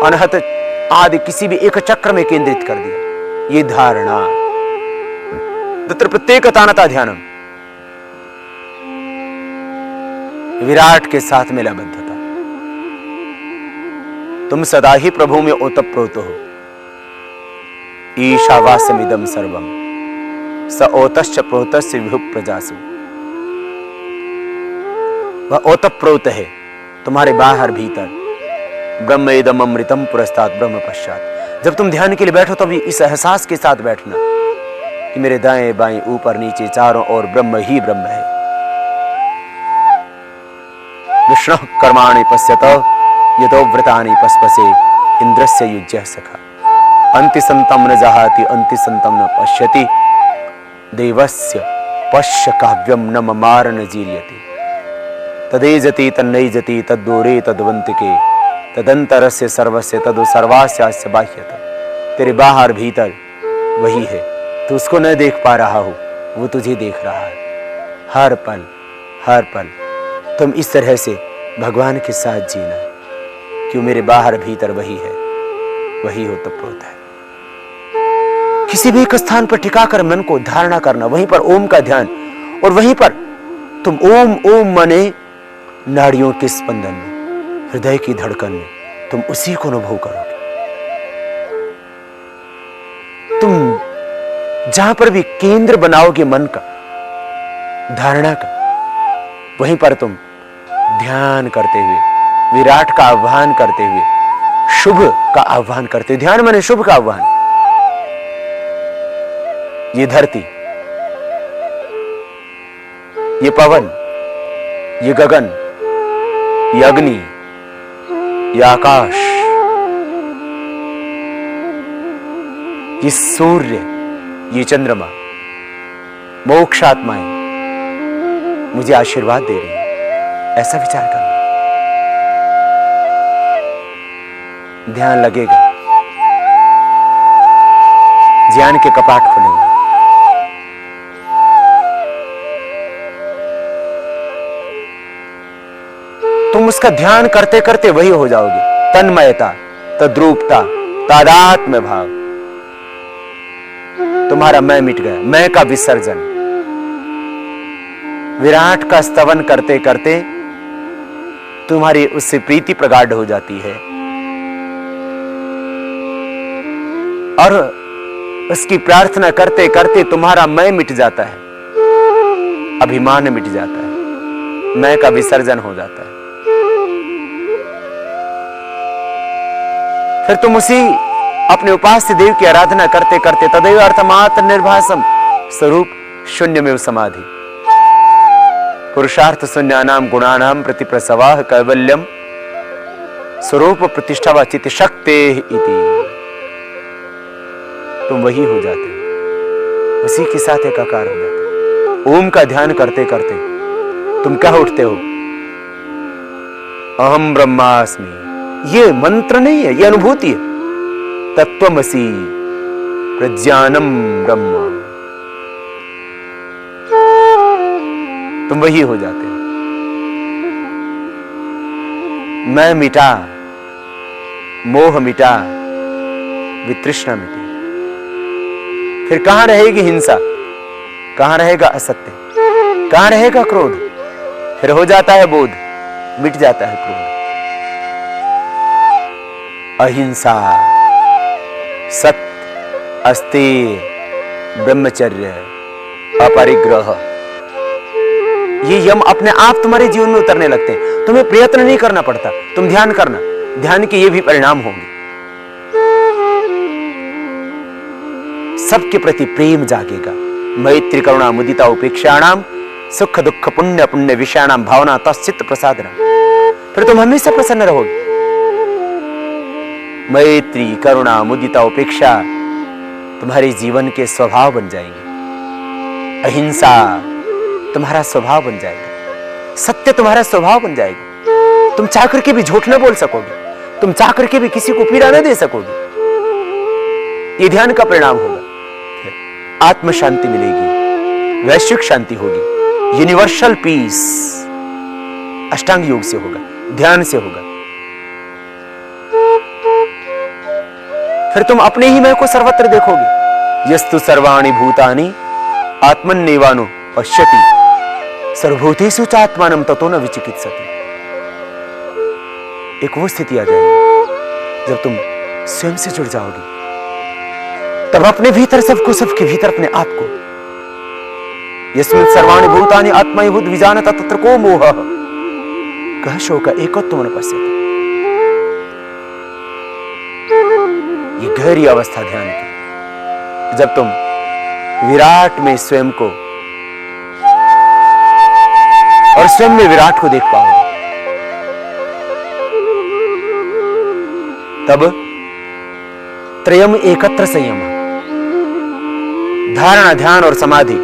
अनहत आदि किसी भी एक चक्र में केंद्रित कर दिया। ये धारणा। तत्र प्रत्येक तानता ध्यानम, विराट के साथ में लयबद्धता। तुम सदा ही प्रभु में ओतप्रोत हो। ईशावास्यमिदं सर्वम स ओतश्च प्रोतस्य विभु प्रजासु। वह ओतप्रोत है तुम्हारे बाहर भीतर। ब्रह्म इदम अमृतम पुरस्तात् ब्रह्म पश्चात। जब तुम ध्यान के लिए बैठो तभी इस एहसास के साथ बैठना कि मेरे दाएं बाएं ऊपर नीचे चारों ओर ब्रह्म ही ब्रह्म है। विष्णु कर्माणि पश्यत यतो व्रतानि पस्पसे इंद्रस्य युज्यः सखा। अंति संतम न जहाति अंति संतम न पश्यति देवस्य पश्य काव्यम न ममार न जीर्यति। तदेजति तन्नैजति तद्दूरे तद्वंतिके तदंतरस्य सर्वस्य तदु सर्वास्यास्य बाह्यत। तेरे बाहर भीतर वही है, तू उसको न देख पा रहा हो, वो तुझे देख रहा है हर पल हर पल। तुम इस तरह से भगवान के साथ जीना, क्यों मेरे बाहर भीतर वही है, वही हो तब प्रोत है। किसी भी एक स्थान पर टिकाकर मन को धारणा करना, वहीं पर ओम का ध्यान, और वहीं पर तुम ओम ओम माने नाड़ियों के स्पंदन में, हृदय की धड़कन में तुम उसी को अनुभव करोगे। तुम जहां पर भी केंद्र बनाओगे मन का, धारणा का, वहीं पर तुम ध्यान करते हुए, विराट का आह्वान करते हुए, शुभ का आह्वान करते हुए, ध्यान माने शुभ का आह्वान। ये धरती, ये पवन, ये गगन, ये अग्नि, ये आकाश, ये सूर्य, ये चंद्रमा, मोक्षात्माएं मुझे आशीर्वाद दे रही है। ऐसा विचार करना, ध्यान लगेगा, ज्ञान के कपाट खुलेंगे। तुम उसका ध्यान करते करते वही हो जाओगे। तन्मयता, तद्रूपता, तादात्म्य भाव, तुम्हारा मैं मिट गया, मैं का विसर्जन। विराट का स्तवन करते करते तुम्हारी उससे प्रीति प्रगाढ़ हो जाती है, और उसकी प्रार्थना करते करते तुम्हारा मैं मिट जाता है, अभिमान मिट जाता है, मैं का विसर्जन हो जाता है। फिर तुम उसी अपने उपास्य देव की आराधना करते करते तदैव अर्थमात्र निर्भासम स्वरूप शून्यमेव समाधि, पुरुषार्थ शून्यानाम गुणानाम प्रतिप्रसवाह कैवल्यम स्वरूप प्रतिष्ठा व चित्त शक्ति इति। तुम वही हो जाते हो, उसी के साथ एकाकार हो जाते हो। ओम का ध्यान करते करते तुम क्या उठते हो? अहम ब्रह्मास्मि। ये मंत्र नहीं है, ये अनुभूति है। तत्वमसि प्रज्ञानम ब्रह्म, तुम वही हो जाते हो। मैं मिटा, मोह मिटा, वितृष्णा मिटी। फिर कहां रहेगी हिंसा, कहां रहेगा असत्य, कहां रहेगा क्रोध? फिर हो जाता है बोध, मिट जाता है क्रोध। अहिंसा, सत्य, अस्तेय, ब्रह्मचर्य, अपरिग्रह, ये यम अपने आप तुम्हारे जीवन में उतरने लगते हैं। तुम्हें प्रयत्न नहीं करना पड़ता, तुम ध्यान करना, ध्यान के ये भी परिणाम होंगे। सबके प्रति प्रेम जागेगा। मैत्री करुणा मुदिता उपेक्षाणाम सुख दुख पुण्य पुण्य विषयाणाम भावना तच्चित्त प्रसादना। फिर तुम हमेशा प्रसन्न रहोगे। मैत्री करुणा मुदिता उपेक्षा तुम्हारे जीवन के स्वभाव बन जाएंगे। अहिंसा तुम्हारा स्वभाव बन जाएगा। सत्य तुम्हारा स्वभाव बन जाएगा। तुम चाह करके भी झूठ न बोल सकोगे, तुम चाह करके भी किसी को पीड़ा न दे सकोगे। ये ध्यान का परिणाम होगा। आत्म शांति मिलेगी, वैश्विक शांति होगी, यूनिवर्सल पीस अष्टांग योग से होगा, ध्यान से होगा। फिर तुम अपने ही मैं को सर्वत्र देखोगे। यस्तु सर्वाणि भूतानि आत्मन्नेवानु पश्यति सर्वभूतेषु च आत्मानं ततो न विचिकित्सति। एक वो स्थिति आ जाएगी जब तुम स्वयं से जुड़ जाओगे, तब अपने भीतर सबको, सबके भीतर अपने आप को। यस्मिन् सर्वाणि भूतानि आत्मैभूत विजानता तत्र को मोहः कः शोकः एकत्वं न पश्यति। ये गहरी अवस्था ध्यान की, जब तुम विराट में स्वयं को और स्वयं में विराट को देख पाओगे, तब त्रयम एकत्र संयम, धारणा, ध्यान और समाधि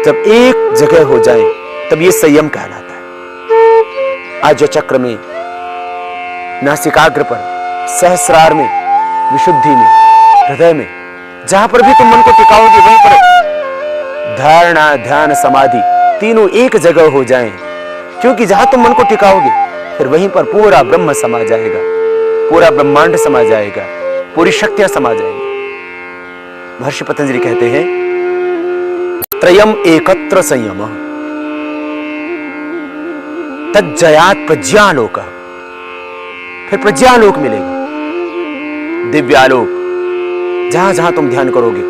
जब एक जगह हो जाए तब ये संयम कहलाता है। आज जो चक्र में, नासिकाग्र पर, सहस्रार में, विशुद्धि में, हृदय में, जहां पर भी तुम मन को टिकाओगे वहीं पर धारणा, ध्यान, समाधि तीनों एक जगह हो जाएं। क्योंकि जहां तुम मन को टिकाओगे फिर वहीं पर पूरा ब्रह्म समा जाएगा, पूरा ब्रह्मांड समा जाएगा, पूरी शक्तियां समा जाएंगी। महर्षि पतंजलि कहते हैं त्रयम एकत्र संयम तज्जयात प्रज्ञालोक। फिर प्रज्ञालोक मिलेगा, दिव्यालोक। जहां जहां तुम ध्यान करोगे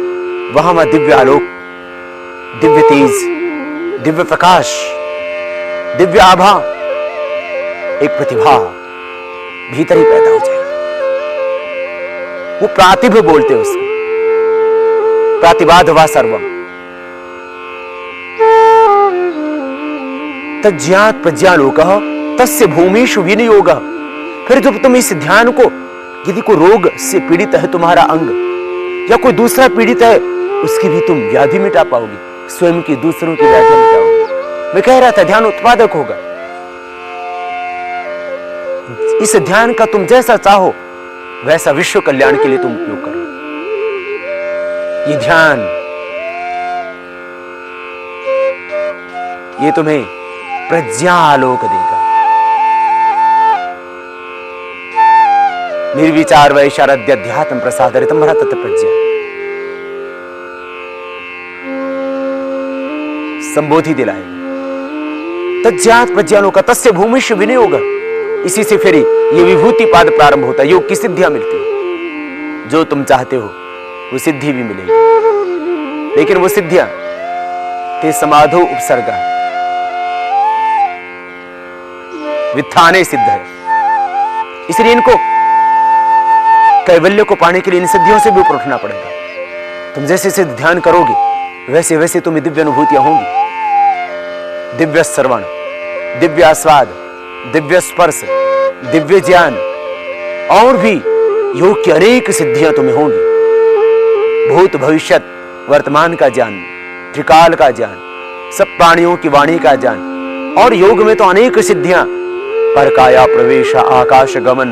वहां वहां दिव्य आलोक, दिव्य तेज, दिव्य प्रकाश, दिव्य आभा, एक प्रतिभा भीतर ही पैदा हो जाएगी। वो प्रातिभ बोलते हैं उसको, प्रतिभाध वा सर्वम। तज्ज्ञात प्रज्ञालोकः तस्य भूमिषु विनियोगः। फिर जब तुम इस ध्यान को, यदि कोई रोग से पीड़ित है तुम्हारा अंग या कोई दूसरा पीड़ित है, उसकी भी तुम व्याधि मिटा पाओगे, स्वयं की, दूसरों की व्याधि मिटाओगे। मैं कह रहा था ध्यान उत्पादक होगा। इस ध्यान का तुम जैसा चाहो वैसा विश्व कल्याण के लिए तुम उपयोग करो। ये ध्यान, ये तुम्हें प्रज्ञालोक देगा। निर्विचार वैशारद्य अध्यात्म प्रसादरितम तत् प्रज्ञा। संबोधि दिलाएगा। तज्ज्ञात प्रज्ञालोक तस्य भूमिष्य विनियोग। इसी से फिर ये विभूति पाद प्रारंभ होता है। योग की सिद्धियां मिलती है, जो तुम चाहते हो वो सिद्धि भी मिलेगी। लेकिन वो सिद्धियां ते समाधो उपसर्गा वित्थाने सिद्ध है। इसलिए इनको, कैवल्य को पाने के लिए इन सिद्धियों से भी ऊपर उठना पड़ेगा। तुम जैसे सिद्ध ध्यान करोगे वैसे वैसे तुम्हें दिव्य अनुभूतियां होंगी। दिव्य श्रवण, दिव्य आस्वाद, दिव्य स्पर्श, दिव्य ज्ञान और भी योग की अनेक सिद्धियां तुम्हें होंगी। भूत भविष्यत वर्तमान का ज्ञान, त्रिकाल का ज्ञान, सब प्राणियों की वाणी का ज्ञान, और योग में तो अनेक सिद्धियां, पर काया प्रवेश, आकाश गमन,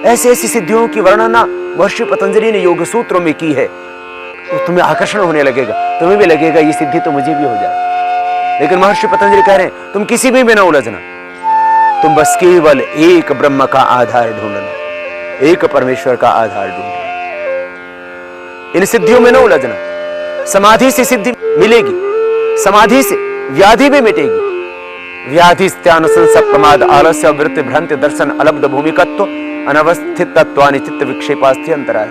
ऐसी ऐसी सिद्धियों की वर्णना महर्षि पतंजलि ने योग सूत्रों में की है। तुम्हें आकर्षण होने लगेगा, तुम्हें भी लगेगा ये सिद्धि तो मुझे भी हो जाए। लेकिन महर्षि पतंजलि कह रहे हैं तुम किसी में भी ना उलझना, तुम बस केवल एक ब्रह्म का आधार ढूंढना, एक परमेश्वर का आधार ढूंढना। इन सिद्धियों में ना उलझना। समाधि से सिद्धि मिलेगी, समाधि से व्याधि भी मिटेगी। व्याधि स्त्यान संसप प्रमाद आलस्य वृत्ति भ्रांति दर्शन अलब्ध भूमिकत्व अनवस्थित तत्वानि चित्त विक्षेपास्थि अंतराय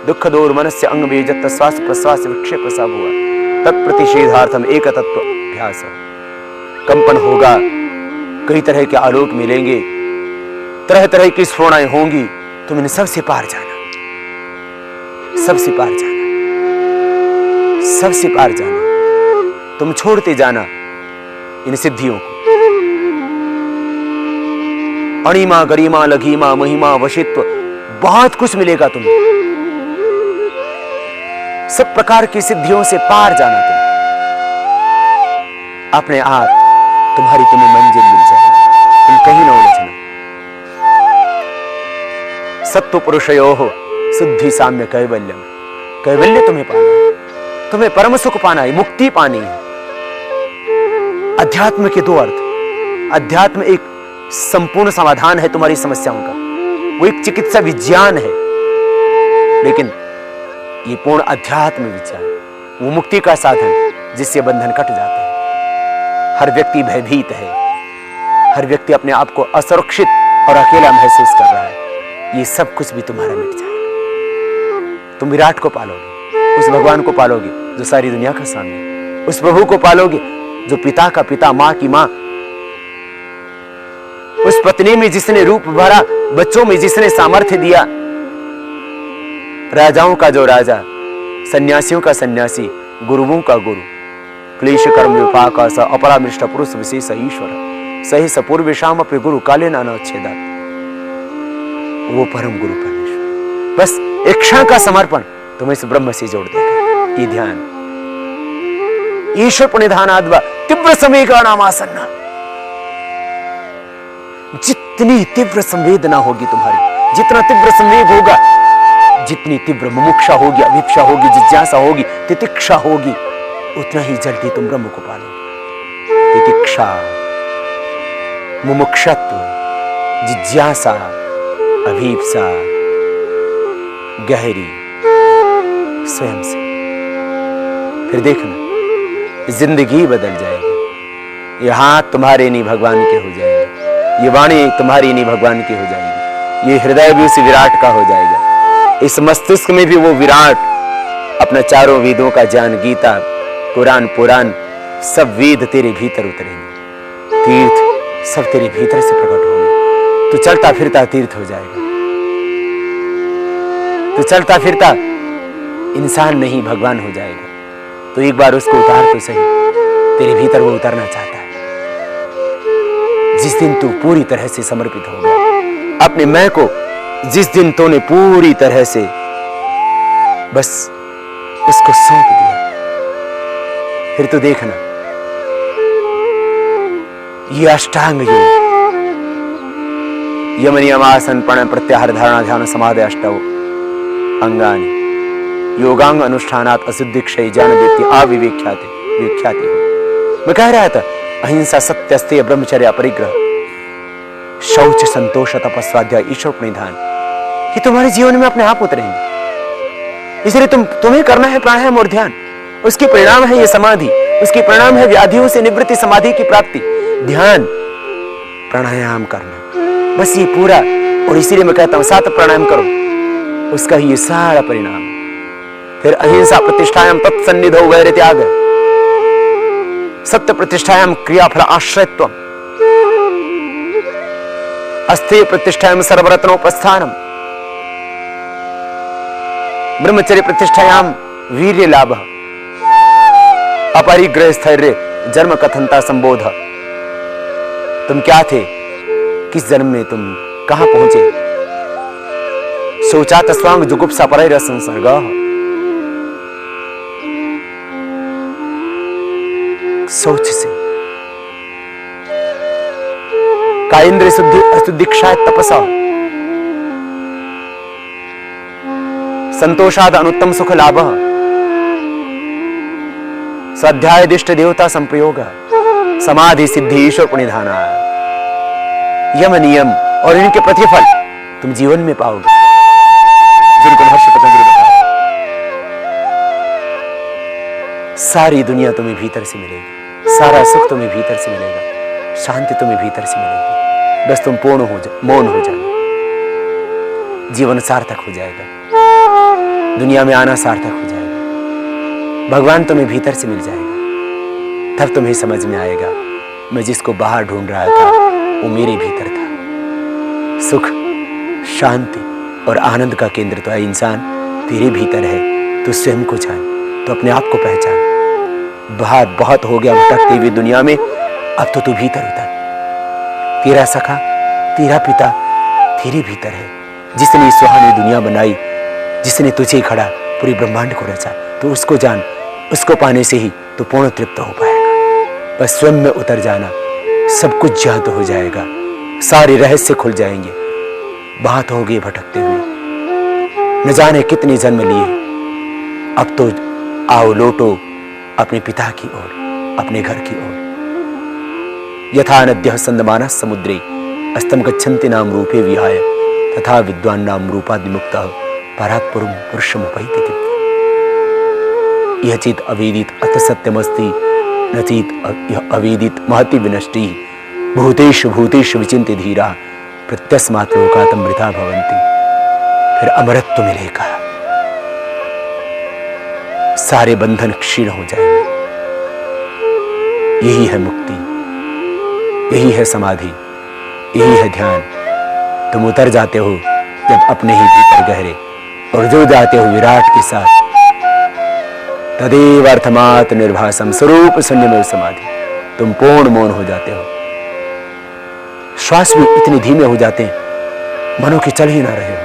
दुख दूर मनस्य अंग बीजत श्वास प्रश्वास विक्षेप सा हुआ तत्प्रतिषेधार्थम एक तत्व अभ्यास। कंपन होगा, कई तरह के आलोक मिलेंगे, तरह तरह की स्फुरणाएं होंगी, तुम इन सबसे पार जाना, सबसे पार जाना, सबसे पार जाना। तुम छोड़ते जाना इन सिद्धियों को। अणिमा गरिमा लघिमा महिमा वशित्व, बहुत कुछ मिलेगा तुम्हें। सब प्रकार की सिद्धियों से पार जाना तुम, अपने आप तुम्हें मंजिल मिल जाएगी, तुम कहीं ना उलझना। सत्व पुरुषयोः शुद्धि साम्य कैवल्यम, कैवल्य तुम्हें पाना है, तुम्हें परम सुख पाना है, मुक्ति पानी है। अध्यात्म के दो अर्थ, अध्यात्म एक संपूर्ण समाधान है तुम्हारी समस्याओं का, वो एक चिकित्सा विज्ञान है, लेकिन ये पूर्ण अध्यात्म विज्ञान, वो मुक्ति का साधन जिससे बंधन कट जाते हैं। हर व्यक्ति भयभीत है, हर व्यक्ति अपने आप को असुरक्षित और अकेला महसूस कर रहा है। ये सब कुछ भी तुम्हारा मिट जाएगा। तुम विराट को पालोगे, उस भगवान को पालोगे जो सारी दुनिया का स्वामी है, उस प्रभु को पालोगे जो पिता का पिता, मां की मां, उस पत्नी में जिसने रूप भरा, बच्चों में जिसने सामर्थ्य दिया, राजाओं का जो राजा, सन्यासियों का सन्यासी, गुरुओं का गुरु, क्लेश कर्म विपाक स अपरामृष्ट पुरुष विशेष ईश्वर सही सपूर्व शाम अपने गुरु काले नाना छेदा, वो परम गुरु परमेश्वर। बस एक क्षण का समर्पण तुम्हें इस ब्रह्म से जोड़ देगा। ये ध्यान ईश्वर प्रणिधानाद्वा तीव्र संवेगा नामासन्ना, जितनी तीव्र संवेदना होगी तुम्हारी, जितना तीव्र संवेग होगा, जितनी तीव्र मुमुक्षा होगी, अभिप्सा होगी, जिज्ञासा होगी, तितिक्षा होगी, उतना ही जल्दी तुम ब्रह्म को पालोगे। तितिक्षा, मुमुक्षत्व, जिज्ञासा, अभिप्सा गहरी स्वयं से, फिर देखना जिंदगी बदल जाएगी। ये हाथ तुम्हारे नहीं भगवान के हो जाएंगे, ये वाणी तुम्हारी नहीं भगवान की हो जाएगी, ये हृदय भी उस विराट का हो जाएगा, इस मस्तिष्क में भी वो विराट अपना चारों वेदों का ज्ञान, गीता, कुरान, पुराण, सब वेद तेरे भीतर उतरेंगे, तीर्थ सब तेरे भीतर से प्रकट होंगे। तो चलता फिरता तीर्थ हो जाएगा, तो चलता फिरता इंसान नहीं भगवान हो जाएगा। तो एक बार उसको उतार तो सही, तेरे भीतर वो उतरना चाहता है। जिस दिन तू पूरी तरह से समर्पित हो गया अपने मैं को, जिस दिन तूने पूरी तरह से बस उसको सौंप दिया, फिर तो देखना ये अष्टांग योग, यम नियम आसन प्राणायाम प्रत्याहार धारणा ध्यान समाधि अष्टौ अंगानि योगांग अनुष्ठानात असिद्धि क्षय ज्ञान व्यक्ति अविवेख्याति विख्याति। मैं कह रहा था अहिंसा, सत्य, अस्तेय, ब्रह्मचर्य, परिग्रह, शौच, संतोष, तपस्वाध्याय, ईश्वर प्रणिधान, ये तुम्हारे जीवन में अपने आप उतरेंगे। इसलिए तुम्हें करना है प्राणायाम और ध्यान, उसकी परिणाम है ये समाधि, उसकी परिणाम है व्याधियों से निवृत्ति, समाधि की प्राप्ति। ध्यान, प्राणायाम करना, बस ये पूरा। और इसीलिए मैं कहता हूं 7 प्राणायाम करो, उसका ही ये सारा परिणाम। फिर अहिंसा प्रतिष्ठायाम तत्सन्निधौ वैर त्याग, सत्य प्रतिष्ठायाम क्रियाफल आश्रयत्वम, अस्तेय प्रतिष्ठायाम सर्वरत्नोपस्थानम, ब्रह्मचर्य प्रतिष्ठायाम वीर्य लाभ, अपरिग्रह स्थैर्य जन्म कथनता संबोध। तुम क्या थे, किस जन्म में तुम कहां पहुंचे? सोचा तस्वांग जुगुप्सा पर संसर्ग। सोच से का इंद्र शुद्धि अशुद्धिक्षा तपसा, संतोषाद अनुत्तम सुख लाभ, स्वाध्याय दिष्ट देवता संप्रयोग, समाधि सिद्धि ईश्वर पुण्यधाना। यम नियम और इनके प्रतिफल तुम जीवन में पाओगे, जिनको महर्षि पतंजलि बता रहे। सारी दुनिया तुम्हें भीतर से मिलेगी, सारा सुख तुम्हें भीतर से मिलेगा, शांति तुम्हें भीतर से मिलेगी। बस तुम पूर्ण हो मौन हो जाना, जीवन सार्थक हो जाएगा, दुनिया में आना सार्थक हो जाएगा, भगवान तुम्हें भीतर से मिल जाएगा। तब तुम्हें समझ में आएगा मैं जिसको बाहर ढूंढ रहा था वो मेरे भीतर था। सुख, शांति और आनंद का केंद्र तो है इंसान, तेरे भीतर है। तू स्वयं को जान, तो अपने आप को पहचान। बाहर बहुत हो गया भटकते हुए दुनिया में, अब तो तू भीतर उतर। तेरा सखा, तेरा पिता तेरे भीतर है, जिसने सुहानी दुनिया बनाई, जिसने तुझे खड़ा पूरी ब्रह्मांड को रचा। तो उसको जान, उसको पाने से ही तो पूर्ण तृप्त हो पाएगा। बस स्वयं में उतर जाना, सब कुछ ज्ञात हो जाएगा, सारे रहस्य खुल जाएंगे। बात हो गई भटकते हुए, न जाने कितने जन्म लिए, अब तो आओ लौटो अपने पिता की ओर, अपने घर की ओर। यथा नद्यः संदमानः समुद्रे अस्तम गच्छन्ति नाम रूपे विहाय, तथा विद्वान नाम रूपादिमुक्तः परात् पुरुं पुरुषमुपैति दिव्यम्। यह चेत अवेदित अथ सत्यमस्ति, न चेत यह अवेदित महति विनष्टि। भूतेषु भूतेषु विचिन्त्य धीरा, प्रत्यस्मात् लोकात् अमृता भवन्ति। फिर अमरत्व मिलेगा, सारे बंधन क्षीण हो जाएंगे। यही है मुक्ति, यही है समाधि, यही है ध्यान। तुम उतर जाते हो जब अपने ही भीतर गहरे, और जुड़ जाते हो विराट के साथ। तदेव अर्थमात् निर्भासम स्वरूप शून्यमेव समाधि। तुम पूर्ण मौन हो जाते हो, श्वास भी इतने धीमे हो जाते हैं मनो कि चल ही ना रहे हो।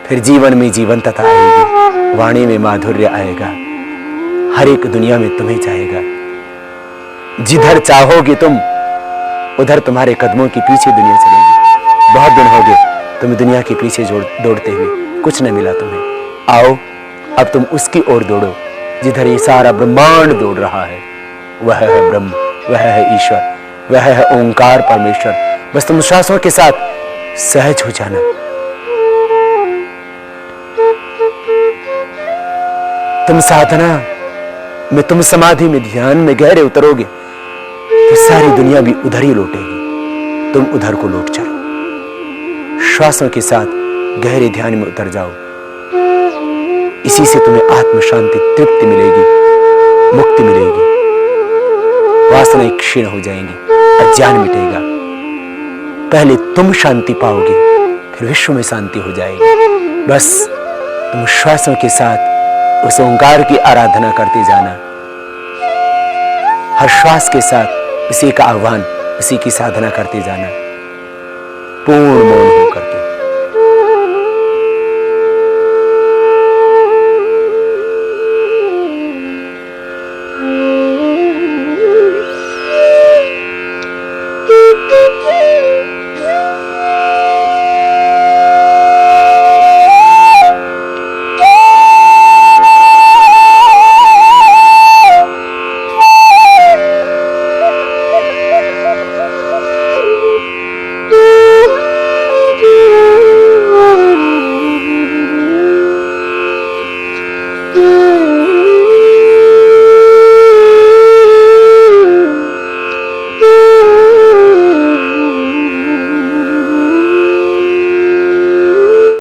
फिर जीवन में जीवंतता आएगी, वाणी में माधुर्य आएगा, हर एक दुनिया में तुम्हें चाहेगा। जिधर चाहोगे तुम, उधर तुम्हारे कदमों के पीछे दुनिया चलेगी। बहुत दिन हो गए तुम्हें दुनिया के पीछे दौड़ते हुए, कुछ न मिला तुम्हें। आओ अब तुम उसकी ओर दौड़ो जिधर ये सारा ब्रह्मांड दौड़ रहा है। वह है ब्रह्म, वह है ईश्वर, वह है ओंकार परमेश्वर। बस तुम श्वासों के साथ सहज हो जाना। तुम साधना में, तुम समाधि में, ध्यान में गहरे उतरोगे तो सारी दुनिया भी उधर ही लौटेगी। तुम उधर को लौट चलो, श्वासों के साथ गहरे ध्यान में उतर जाओ। इसी से तुम्हें आत्म शांति, तृप्ति मिलेगी, मुक्ति मिलेगी, वासनाएं क्षीण हो जाएंगी, अज्ञान मिटेगा। पहले तुम शांति पाओगे, फिर विश्व में शांति हो जाएगी। बस तुम श्वासों के साथ उस ओंकार की आराधना करते जाना, हर श्वास के साथ उसी का आह्वान, उसी की साधना करते जाना। पूर्ण मौन